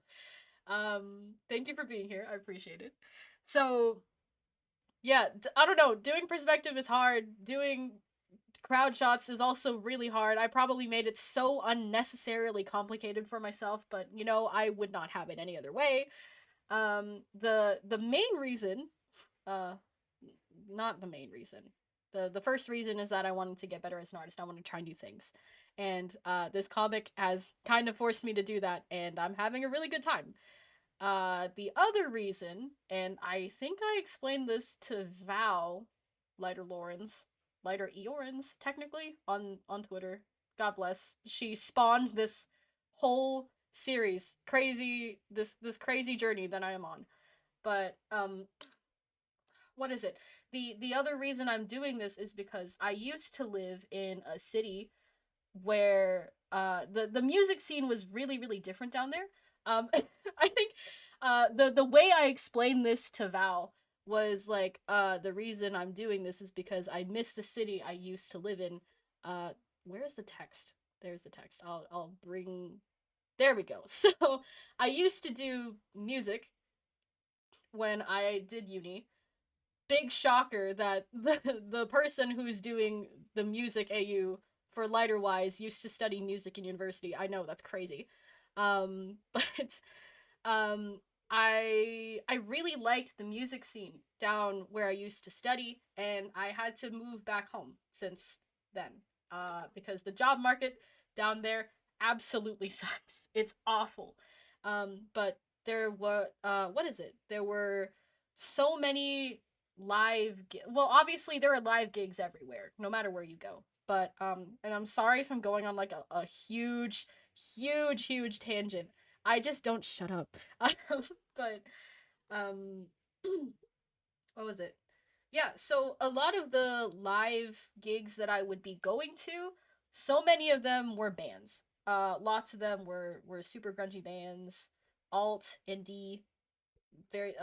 Thank you for being here. I appreciate it. So, yeah, I don't know. Doing perspective is hard. Doing crowd shots is also really hard. I probably made it so unnecessarily complicated for myself, but you know, I would not have it any other way. The main reason, uh, not the main reason. The first reason is that I wanted to get better as an artist. I want to try new things. And this comic has kind of forced me to do that, and I'm having a really good time. The other reason, and I think I explained this to Val, Lighter Lawrence, Lighter Eorens, technically, on Twitter. God bless. She spawned this whole series, this crazy journey that I am on. But what is it? The other reason I'm doing this is because I used to live in a city where the music scene was really, really different down there. I think the way I explained this to Val was like, the reason I'm doing this is because I miss the city I used to live in. Where's the text? There's the text. I'll bring. There we go. So I used to do music when I did uni. Big shocker that the person who's doing the music AU for Lighterwise used to study music in university. I know, that's crazy. But um I really liked the music scene down where I used to study, and I had to move back home since then. Because the job market down there absolutely sucks. It's awful. But there were what is it? There were so many well, obviously there are live gigs everywhere, no matter where you go. But and I'm sorry if I'm going on like a huge, huge tangent. I just don't shut up. But um what was it? Yeah, so a lot of the live gigs that I would be going to, so many of them were bands. Lots of them were super grungy bands, alt, indie, very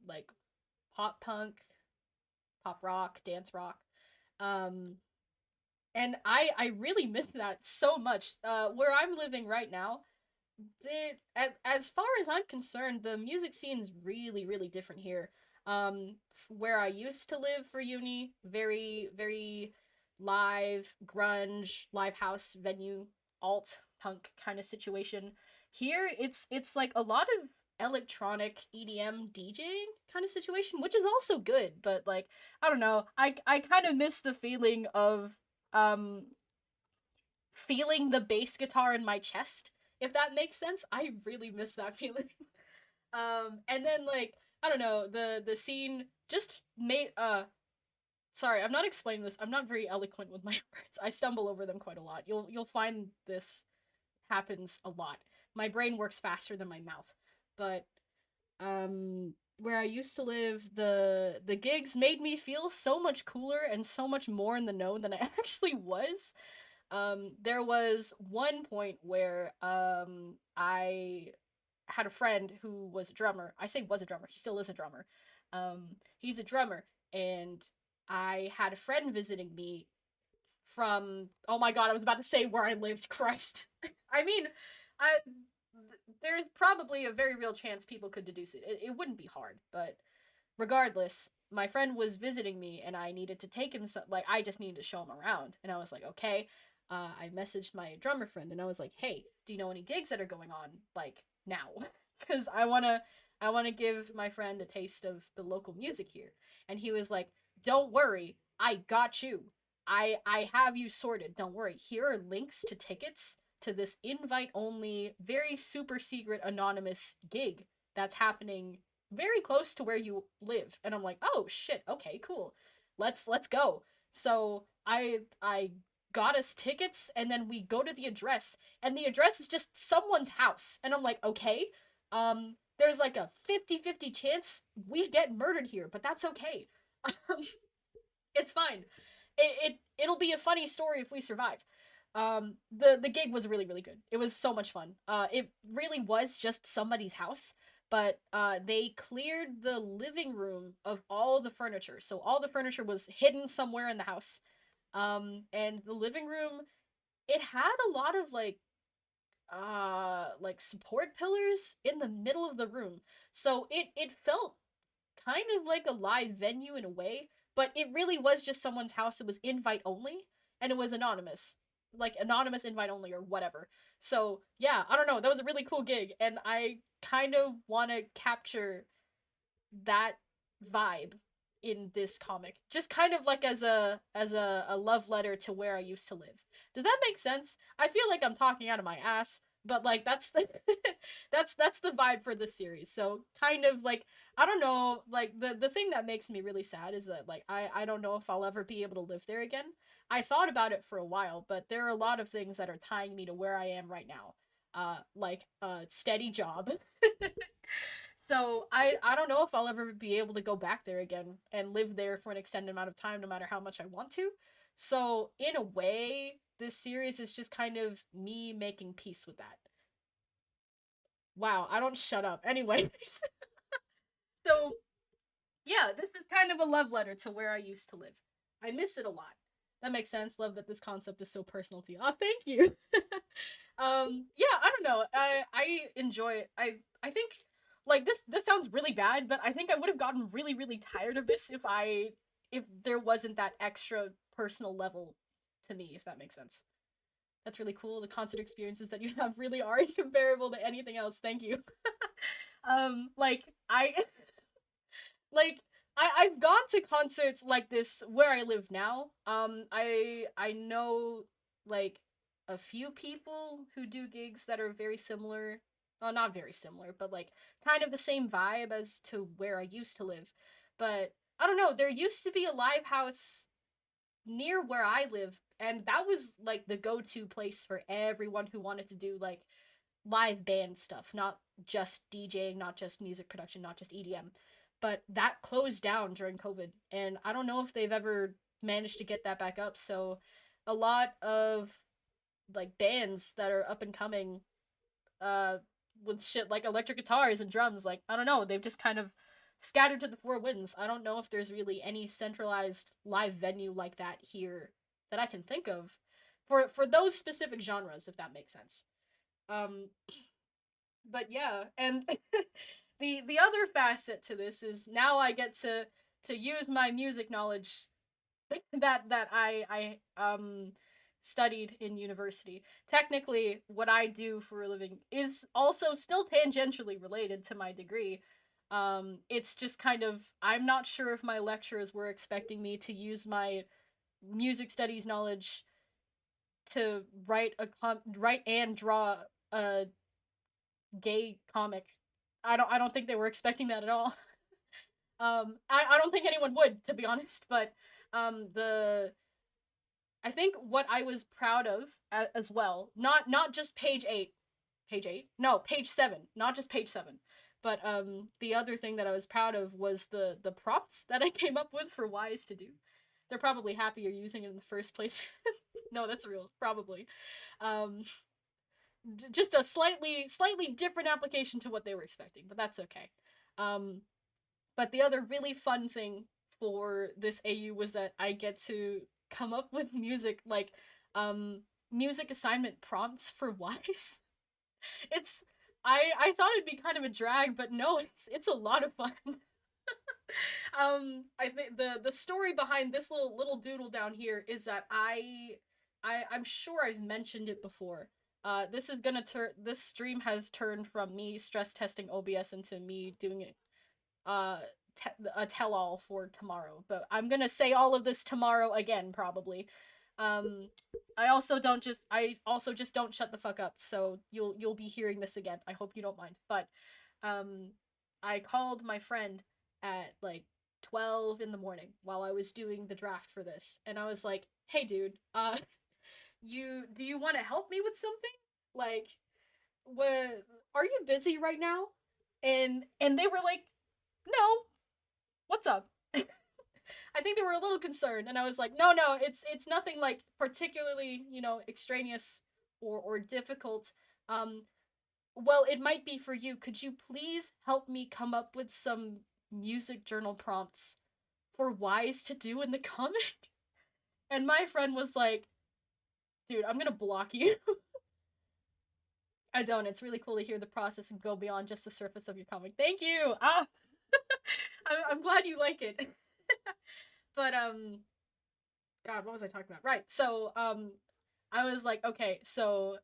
like pop punk, pop rock, dance rock. Um, and I really miss that so much. Where I'm living right now, as far as I'm concerned, the music scene's really different here. Where I used to live for uni, very live grunge, live house venue, alt punk kind of situation. Here, it's like a lot of electronic EDM DJing kind of situation, which is also good, but like I don't know, I kind of miss the feeling of um feeling the bass guitar in my chest, if that makes sense. I really miss that feeling. And then like I don't know, the scene just made sorry, I'm not explaining this. I'm not very eloquent with my words. I stumble over them quite a lot. You'll find this happens a lot. My brain works faster than my mouth. But where I used to live, the gigs made me feel so much cooler and so much more in the know than I actually was. There was one point where I had a friend who was a drummer. I say was a drummer, he still is a drummer. He's a drummer, and I had a friend visiting me from, oh my god, I was about to say where I lived. Christ. I mean, I there's probably a very real chance people could deduce it. It wouldn't be hard, but regardless, my friend was visiting me and I needed to take him like I just needed to show him around. And I was like, okay. I messaged my drummer friend and I was like, hey, do you know any gigs that are going on like now? Because I wanna give my friend a taste of the local music here. And he was like, don't worry, I got you. I have you sorted. Don't worry. Here are links to tickets to this invite only, very super secret anonymous gig that's happening very close to where you live. And I'm like, oh shit, okay, cool. Let's go. So I got us tickets and then we go to the address and the address is just someone's house. And I'm like, okay, there's like a 50-50 chance we get murdered here, but that's okay. It's fine. It'll be a funny story if we survive. The gig was really good. It was so much fun. It really was just somebody's house, but they cleared the living room of all the furniture. So all the furniture was hidden somewhere in the house. And the living room, it had a lot of like support pillars in the middle of the room. So it felt kind of like a live venue in a way, but it really was just someone's house. It was invite only, and it was anonymous, like anonymous invite only or whatever. So yeah, I don't know. That was a really cool gig, and I kind of want to capture that vibe in this comic, just kind of like as a love letter to where I used to live. Does that make sense? I feel like I'm talking out of my ass, but like that's the that's the vibe for this series. So kind of like I don't know, like the thing that makes me really sad is that like I don't know if I'll ever be able to live there again. I thought about it for a while, but there are a lot of things that are tying me to where I am right now. Like a steady job. So I don't know if I'll ever be able to go back there again and live there for an extended amount of time, no matter how much I want to. So in a way, this series is just kind of me making peace with that. Wow, I don't shut up. Anyways, so yeah, this is kind of a love letter to where I used to live. I miss it a lot. That makes sense. Love that this concept is so personal to you. Oh, thank you. Yeah, I don't know. I enjoy it. I think like this sounds really bad, but I think I would have gotten really tired of this if there wasn't that extra personal level to me, if that makes sense. That's really cool. The concert experiences that you have really are incomparable to anything else. Thank you. Like I like I've gone to concerts like this where I live now. I know like a few people who do gigs that are very similar. Well, not very similar, but like kind of the same vibe as to where I used to live. But I don't know, there used to be a live house near where I live, and that was like the go-to place for everyone who wanted to do like live band stuff, not just DJing, not just music production, not just EDM. But that closed down during COVID, and I don't know if they've ever managed to get that back up. So, a lot of like bands that are up and coming uh with shit like electric guitars and drums. Like, I don't know, they've just kind of scattered to the four winds. I don't know if there's really any centralized live venue like that here that I can think of for those specific genres, if that makes sense. Um but yeah, and the other facet to this is now I get to use my music knowledge that I studied in university. Technically, what I do for a living is also still tangentially related to my degree. It's just kind of, I'm not sure if my lecturers were expecting me to use my music studies knowledge to write and draw a gay comic. I don't think they were expecting that at all. I don't think anyone would, to be honest, but the I think what I was proud of as well, not just page 8, no, page 7, not just page 7, but the other thing that I was proud of was the prompts that I came up with for Wise to do. They're probably happy you're using it in the first place. No, that's real, probably. Um, just a slightly different application to what they were expecting, but that's okay. Um, but the other really fun thing for this AU was that I get to come up with music like music assignment prompts for Wise. It's I thought it'd be kind of a drag, but no, it's a lot of fun. I think the story behind this little doodle down here is that I'm sure I've mentioned it before. This is gonna turn this stream has turned from me stress testing OBS into me doing it uh a tell all for tomorrow, but I'm gonna say all of this tomorrow again probably. Um, I also just don't shut the fuck up, so you'll be hearing this again. I hope you don't mind. But um, I called my friend at like 12 in the morning while I was doing the draft for this, and I was like, "Hey, dude, do you want to help me with something? Like, what? Are you busy right now?" And they were like, "No, what's up?" I think they were a little concerned, and I was like, no, it's nothing like particularly, extraneous or difficult. Um, well, it might be for you. Could you please help me come up with some music journal prompts for Wise to do in the comic? And my friend was like, dude, I'm gonna block you. I don't. It's really cool to hear the process and go beyond just the surface of your comic. Thank you. I'm glad you like it. But God, what was I talking about? Right. So, I was like, okay, so,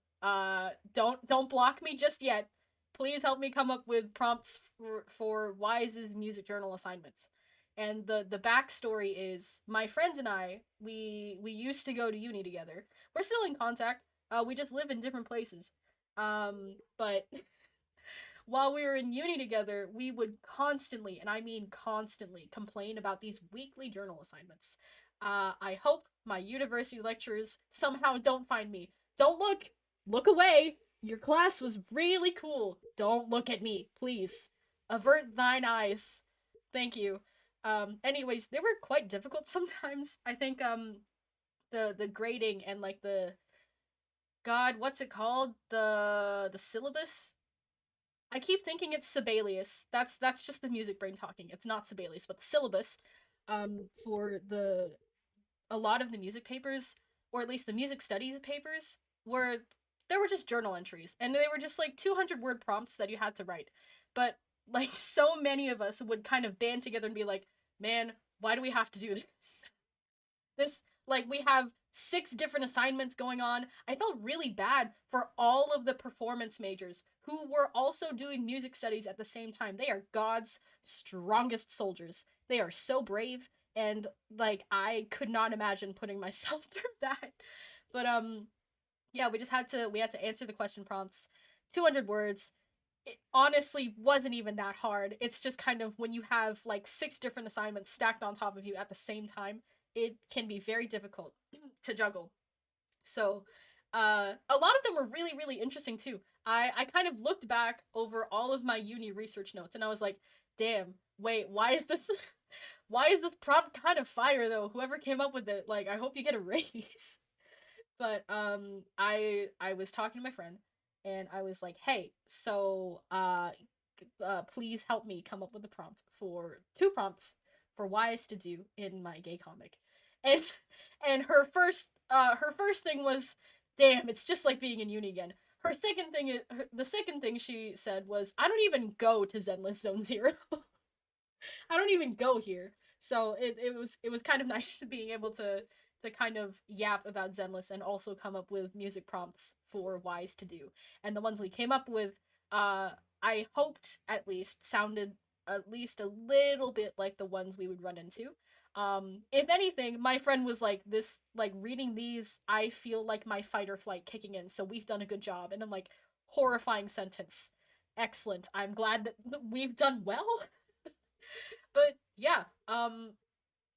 don't block me just yet. Please help me come up with prompts for Wise's music journal assignments. And the backstory is my friends and I, we used to go to uni together. We're still in contact. We just live in different places. But while we were in uni together, we would constantly, and I mean constantly, complain about these weekly journal assignments. I hope my university lecturers somehow don't find me. Don't look! Look away! Your class was really cool. Don't look at me, please. Avert thine eyes. Thank you. Anyways, they were quite difficult sometimes. I think, the grading and, like, God, what's it called? The syllabus? I keep thinking it's Sibelius. That's just the music brain talking. It's not Sibelius, but the syllabus for the a lot of the music papers, or at least the music studies papers, were there were just journal entries, and they were just like 200-word prompts that you had to write. But like so many of us would kind of band together and be like, "Man, why do we have to do this?" This like we have 6 different assignments going on. I felt really bad for all of the performance majors who were also doing music studies at the same time. They are God's strongest soldiers. They are so brave, and like I could not imagine putting myself through that. But yeah, we had to answer the question prompts. 200 words. It honestly wasn't even that hard. It's just kind of when you have like 6 different assignments stacked on top of you at the same time, it can be very difficult to juggle. So, a lot of them were really, really interesting too. I kind of looked back over all of my uni research notes and I was like, damn, wait, why is this why is this prompt kind of fire though? Whoever came up with it, like, I hope you get a raise. But I was talking to my friend, and I was like, "Hey, so please help me come up with a prompt for two prompts for Wise to do in my gay comic," and her first thing was, "Damn, it's just like being in uni again." The second thing she said was, "I don't even go to Zenless Zone Zero. I don't even go here." So it was kind of nice being able to kind of yap about Zenless and also come up with music prompts for Wise to do. And the ones we came up with, uh, I hoped at least sounded at least a little bit like the ones we would run into. If anything, my friend was like, "This, like, reading these, I feel like my fight or flight kicking in, so we've done a good job." And I'm like, horrifying sentence. Excellent. I'm glad that we've done well. But yeah,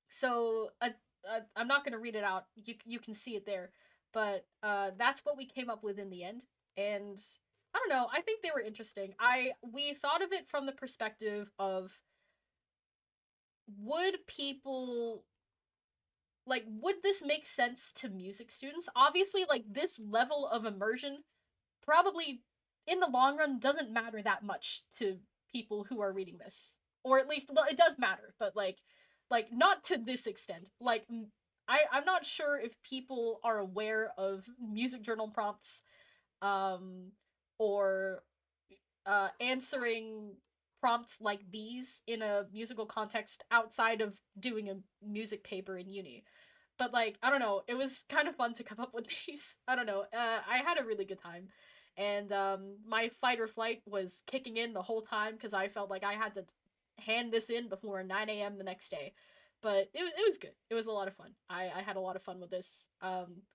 so I'm not gonna read it out. You can see it there, but that's what we came up with in the end. And I don't know. I think they were interesting. I We thought of it from the perspective of, would people, like, would this make sense to music students? Obviously, like, this level of immersion probably in the long run doesn't matter that much to people who are reading this, or at least, well, it does matter, but like not to this extent. Like, I'm not sure if people are aware of music journal prompts, um or answering prompts like these in a musical context outside of doing a music paper in uni. But like, I don't know, it was kind of fun to come up with these. I don't know, I had a really good time. And my fight or flight was kicking in the whole time because I felt like I had to hand this in before 9 a.m. the next day. But it was good. It was a lot of fun. I had a lot of fun with this.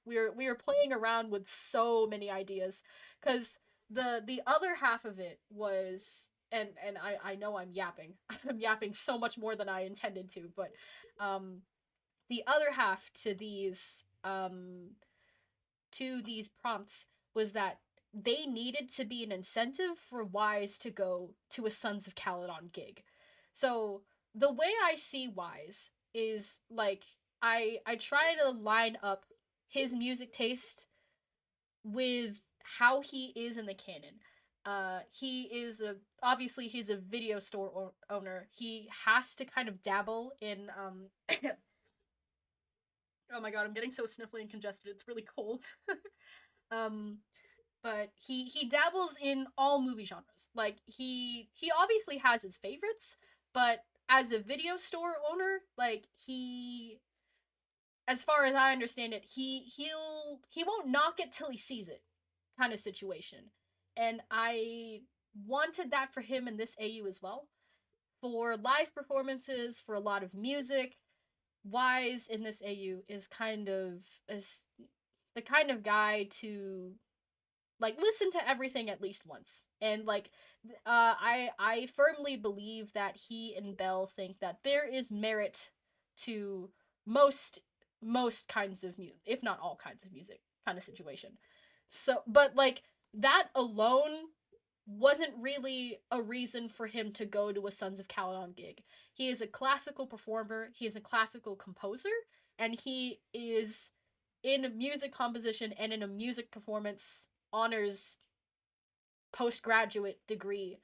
We were playing around with so many ideas, because the other half of it was, and I know I'm yapping. I'm yapping so much more than I intended to, but um the other half to these prompts was that they needed to be an incentive for Wise to go to a Sons of Caledon gig. So the way I see Wise is like, I try to line up his music taste with how he is in the canon. He is a obviously he's a video store owner. He has to kind of dabble in oh my god, I'm getting so sniffly and congested. It's really cold. um but he dabbles in all movie genres. Like, he obviously has his favorites, but as a video store owner, like, he, as far as I understand it, he won't knock it till he sees it, kind of situation. And I wanted that for him in this AU as well. For live performances, for a lot of music, Wise in this AU is kind of as the kind of guy to, like, listen to everything at least once. And like, I firmly believe that he and Bell think that there is merit to most most kinds of music, if not all kinds of music, kind of situation. So, but like, that alone wasn't really a reason for him to go to a Sons of Caledon gig. He is a classical performer, he is a classical composer, and he is in a music composition and in a music performance honors postgraduate degree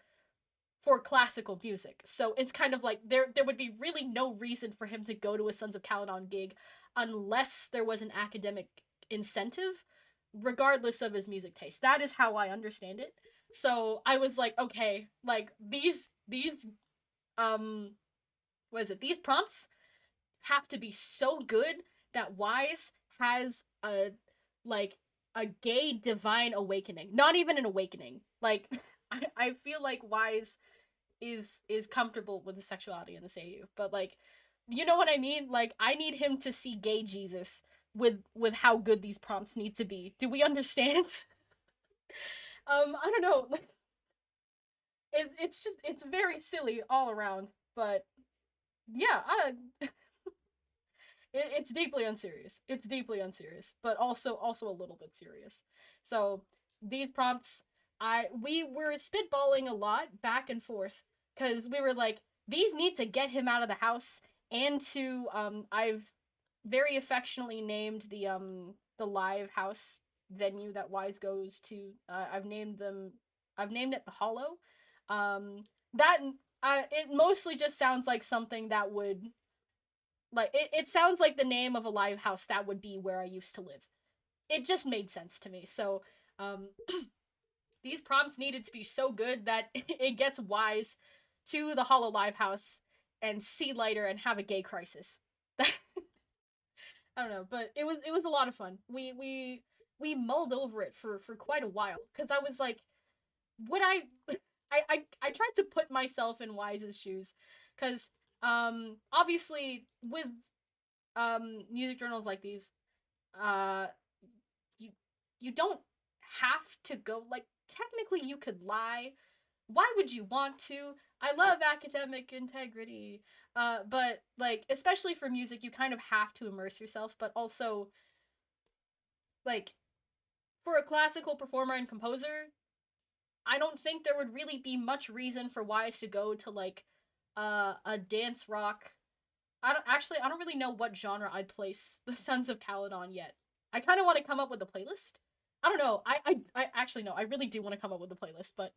for classical music. So it's kind of like, there would be really no reason for him to go to a Sons of Caledon gig unless there was an academic incentive, regardless of his music taste. That is how I understand it. So I was like, okay, like, these um what is it? These prompts have to be so good that Wise has a, like, a gay divine awakening. Not even an awakening. Like, I feel like Wise is comfortable with his sexuality in this AU, but like, you know what I mean? Like, I need him to see gay Jesus with how good these prompts need to be. Do we understand? I don't know. It's just, it's very silly all around, but yeah, it's deeply unserious. It's deeply unserious, but also a little bit serious. So these prompts, we were spitballing a lot back and forth, because we were like, these need to get him out of the house, and to I've very affectionately named the the live house venue that Wise goes to. I've named it the Hollow. That it mostly just sounds like something that would it sounds like the name of a live house that would be where I used to live. It just made sense to me. So um these prompts needed to be so good that it gets Wise to the Hollow Live House and see Lighter and have a gay crisis. I don't know, but it was a lot of fun. We mulled over it for quite a while because I was like, would I tried to put myself in Wise's shoes because obviously with music journals like these, uh you you don't have to go, like, technically you could lie. Why would you want to? I love academic integrity. But like, especially for music, you kind of have to immerse yourself, but also like for a classical performer and composer, I don't think there would really be much reason for Wise to go to like a dance rock. I don't really know what genre I'd place the Sons of Caledon yet. I kind of want to come up with a playlist. I don't know. I actually no. I really do want to come up with a playlist, but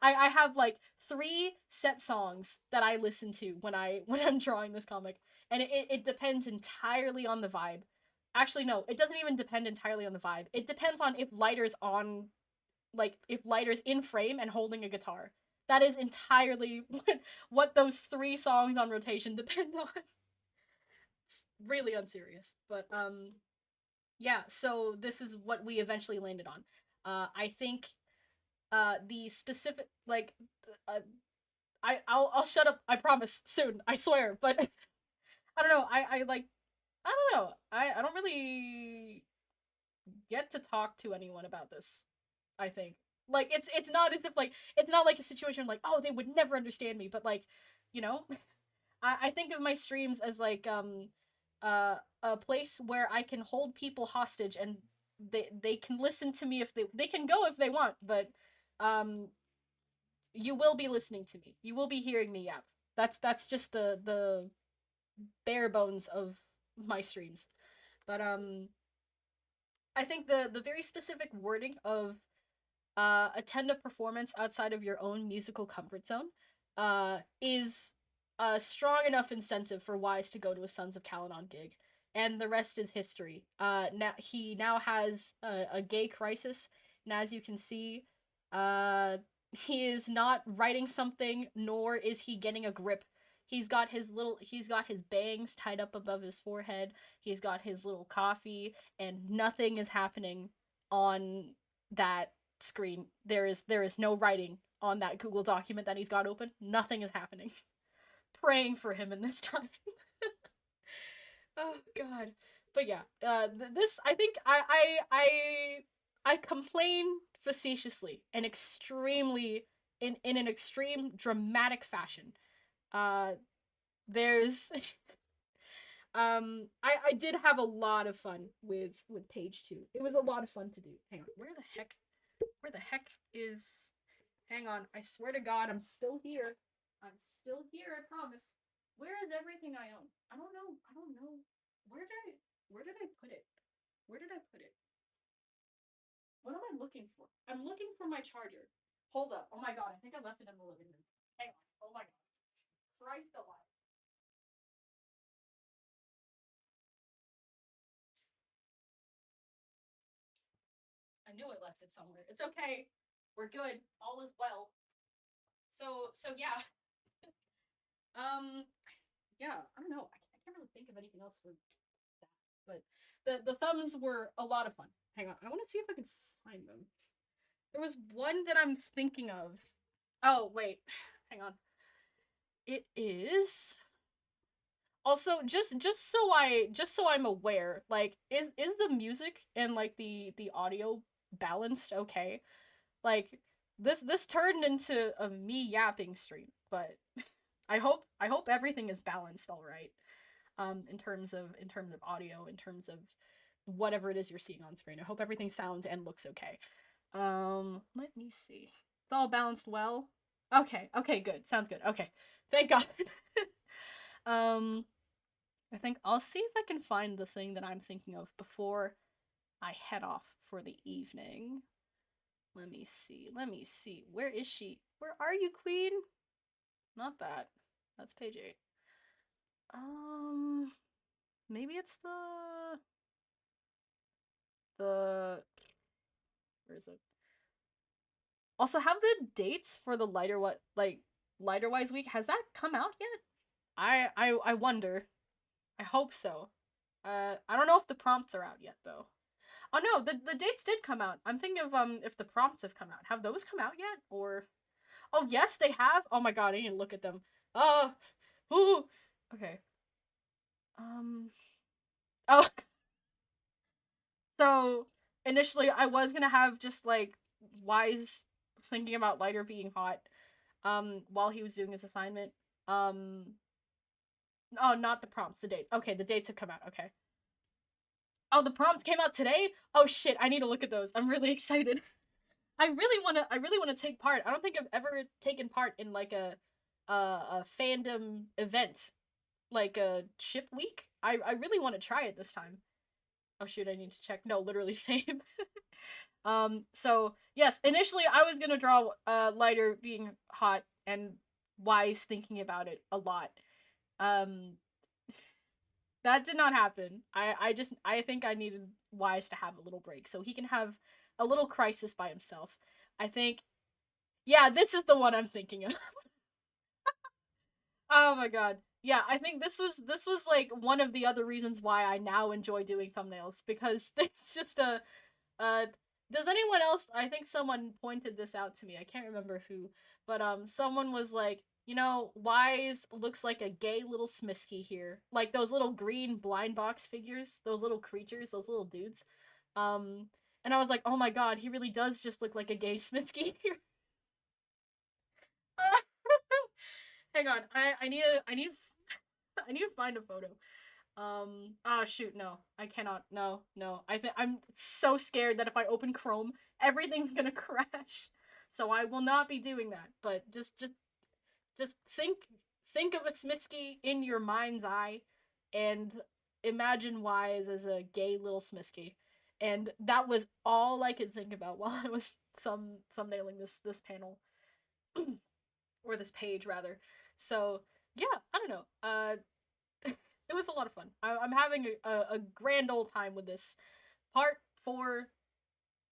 I have like three set songs that I listen to when I'm drawing this comic, and it depends entirely on the vibe. Actually, no, it doesn't even depend entirely on the vibe. It depends on if Lighter's on, like, if Lighter's in frame and holding a guitar. That is entirely what those three songs on rotation depend on. It's really unserious, but yeah. So this is what we eventually landed on. I think the specific, like, uh, I'll shut up. I promise soon. I swear. But I don't know. I like, I don't know. I don't really get to talk to anyone about this. I think, like, it's not as if, like, it's not like a situation like, oh, they would never understand me, but like, you know, I think of my streams as like a place where I can hold people hostage and they can listen to me if they can go if they want, but um you will be listening to me. You will be hearing me yap. That's just the bare bones of my streams. But I think the very specific wording of attend a performance outside of your own musical comfort zone is a strong enough incentive for Wise to go to a Sons of Caledon gig. And the rest is history. Now he now has a gay crisis, and as you can see, he is not writing something, nor is he getting a grip. He's got his bangs tied up above his forehead. He's got his little coffee, and nothing is happening on that screen. There is no writing on that Google document that he's got open. Nothing is happening. Praying for him in this time. Oh god. But yeah, this, I think, I complain facetiously and extremely in an extreme dramatic fashion. Uh there's I did have a lot of fun with page 2. It was a lot of fun to do. Hang on. Where the heck is, hang on. I swear to god I'm still here. I'm still here, I promise. Where is everything I own? I don't know. I don't know. Where did I where did I put it? Where did I put it? What am I looking for? I'm looking for my charger. Hold up. Oh my god, I think I left it in the living room. Hang on. Oh my god. Christ alive. I knew I left it somewhere. It's okay. We're good. All is well. So yeah. Um yeah, I don't know. I can't really think of anything else for that. But the thumbs were a lot of fun. Hang on. I want to see if I can find them. There was one that I'm thinking of. Oh, wait. Hang on. It is also, just so I'm aware, like, is the music and like the audio balanced okay? Like, this turned into a me yapping stream, but I hope everything is balanced all right. In terms of audio, in terms of whatever it is you're seeing on screen. I hope everything sounds and looks okay. Let me see. It's all balanced well. Okay, okay, good. Sounds good. Okay. Thank God. um I think I'll see if I can find the thing that I'm thinking of before I head off for the evening. Let me see. Let me see. Where is she? Where are you, Queen? Not that. That's page 8. Maybe it's the where is it? Also, have the dates for the lighterwise week, has that come out yet? I wonder. I hope so. I don't know if the prompts are out yet though. Oh no, the dates did come out. I'm thinking of if the prompts have come out. Have those come out yet? Or oh yes, they have. Oh my god, I need to look at them. Uh, ooh. Okay. Um. Oh, so initially I was gonna have just like Wise thinking about Lighter being hot, while he was doing his assignment. Um. Oh, not the prompts. The dates. Okay, the dates have come out. Okay. Oh, the prompts came out today. Oh shit! I need to look at those. I'm really excited. I really wanna. I really wanna take part. I don't think I've ever taken part in like a fandom event, like a ship week. I really want to try it this time. Oh shoot! I need to check. No, literally same. So yes, initially I was gonna draw Lighter being hot and Wise thinking about it a lot. Um, that did not happen. I think I needed Wise to have a little break so he can have a little crisis by himself. I think yeah, this is the one I'm thinking of. Oh my god. Yeah, I think this was like one of the other reasons why I now enjoy doing thumbnails because there's just a uh does anyone else, I think someone pointed this out to me. I can't remember who, but someone was like, you know, Wise looks like a gay little Smisky here. Like those little green blind box figures, those little creatures, those little dudes. Um and I was like, "Oh my god, he really does just look like a gay Smisky here." Hang on. I need to find a photo. Oh shoot, no. I cannot. No, no. I'm so scared that if I open Chrome, everything's going to crash. So I will not be doing that. But just think of a Smisky in your mind's eye and imagine Wise as a gay little Smisky. And that was all I could think about while I was thumbnailing this panel or this page rather. So, yeah, I don't know. It was a lot of fun. I'm having a grand old time with this. Part 4.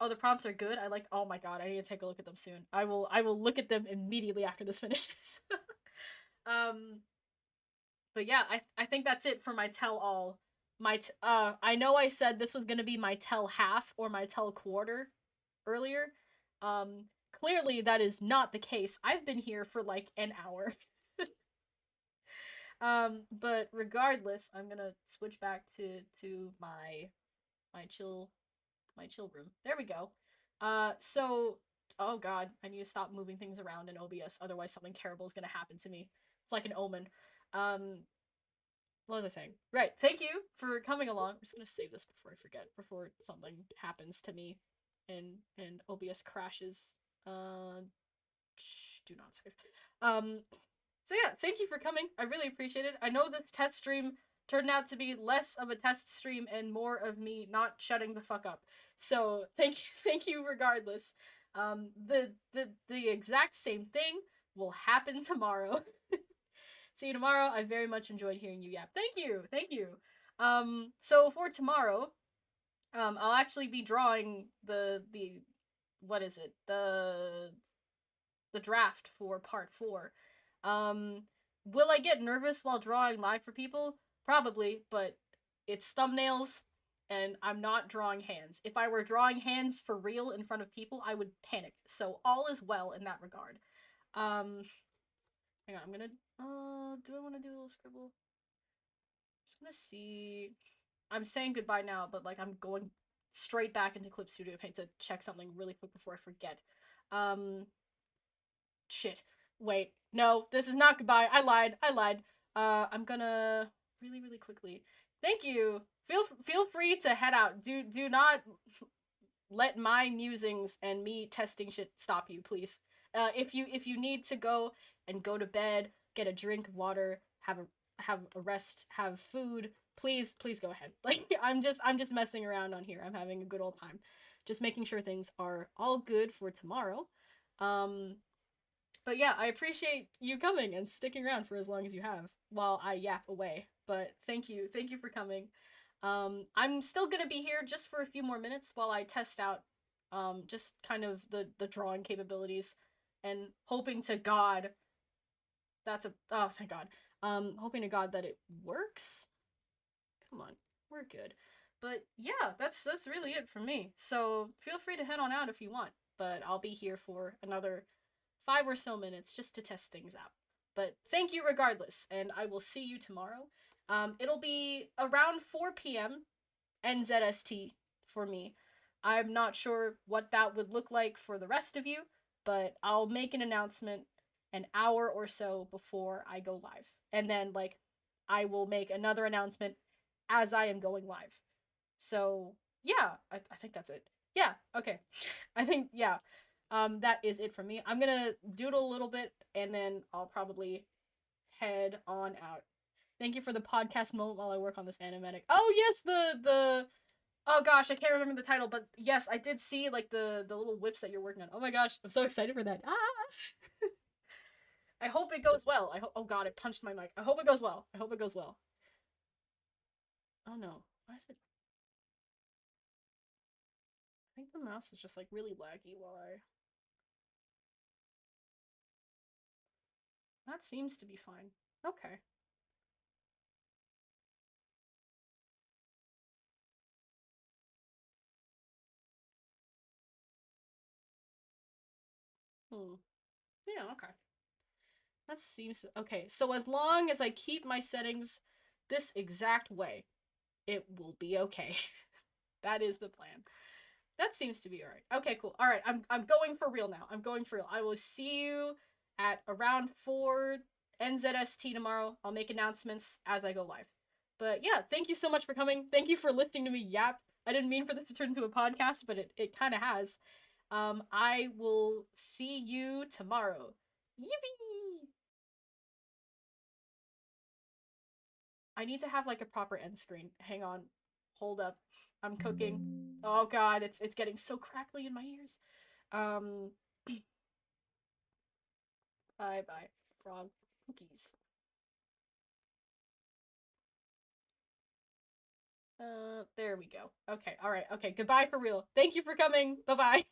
Oh, the prompts are good. I like. Oh my god, I need to take a look at them soon. I will look at them immediately after this finishes. um, but yeah, I think that's it for my tell all. I know I said this was gonna be my tell half or my tell quarter earlier. Clearly that is not the case. I've been here for like an hour. But regardless, I'm gonna switch back to my chill my chill room. There we go. So oh god, I need to stop moving things around in OBS, otherwise something terrible is gonna happen to me. It's like an omen. Um, what was I saying? Right. Thank you for coming along. I'm just gonna save this before I forget, before something happens to me, and OBS crashes. Do not save. So yeah, thank you for coming. I really appreciate it. I know this test stream turned out to be less of a test stream and more of me not shutting the fuck up. So thank you regardless. The exact same thing will happen tomorrow. See you tomorrow. I very much enjoyed hearing you yap. Thank you. So for tomorrow, I'll actually be drawing the what is it? The draft for part 4. Um, will I get nervous while drawing live for people? Probably, but it's thumbnails and I'm not drawing hands. If I were drawing hands for real in front of people, I would panic. So all is well in that regard. Hang on, I'm gonna do I want to do a little scribble? Just gonna see. I'm saying goodbye now, but like I'm going straight back into Clip Studio Paint to check something really quick before I forget. Shit. Wait. No, this is not goodbye. I lied. I'm gonna really quickly. Thank you. Feel free to head out. Do not let my musings and me testing shit stop you, please. If you need to go and go to bed, get a drink of water, have a rest, have food. Please go ahead. Like I'm just messing around on here. I'm having a good old time. Just making sure things are all good for tomorrow. Um but yeah, I appreciate you coming and sticking around for as long as you have while I yap away. But thank you for coming. I'm still gonna be here just for a few more minutes while I test out, just kind of the drawing capabilities, and hoping to God that's a oh thank God, hoping to God that it works. Come on, we're good. But yeah, that's really it for me. So feel free to head on out if you want, but I'll be here for another 5 or so minutes just to test things out. But thank you regardless, and I will see you tomorrow. It'll be around 4 p.m. NZST for me. I'm not sure what that would look like for the rest of you, but I'll make an announcement an hour or so before I go live. And then, like, I will make another announcement as I am going live. So, yeah, I think that's it. Yeah, okay. I think, yeah, that is it from me. I'm gonna doodle a little bit and then I'll probably head on out. Thank you for the podcast moment while I work on this animatic. Oh yes, the oh gosh, I can't remember the title, but yes, I did see like the little whips that you're working on. Oh my gosh, I'm so excited for that. Ah! I hope it goes well. I hope. Oh god, it punched my mic. I hope it goes well. I hope it goes well. Oh no, why is it? I think the mouse is just like really laggy while I. That seems to be fine. Okay. Hmm. Yeah. Okay. That seems okay. So as long as I keep my settings this exact way, it will be okay. That is the plan. That seems to be alright. Okay, cool. Alright, I'm going for real now. I'm going for real. I will see you at around 4 NZST tomorrow. I'll make announcements as I go live. But yeah, thank you so much for coming. Thank you for listening to me yap. I didn't mean for this to turn into a podcast, but it kind of has. I will see you tomorrow. Yippee! I need to have like a proper end screen. Hang on. Hold up. I'm cooking. Oh god, it's getting so crackly in my ears. Um bye bye. Frog cookies. There we go. Okay, alright, okay, goodbye for real. Thank you for coming. Bye bye.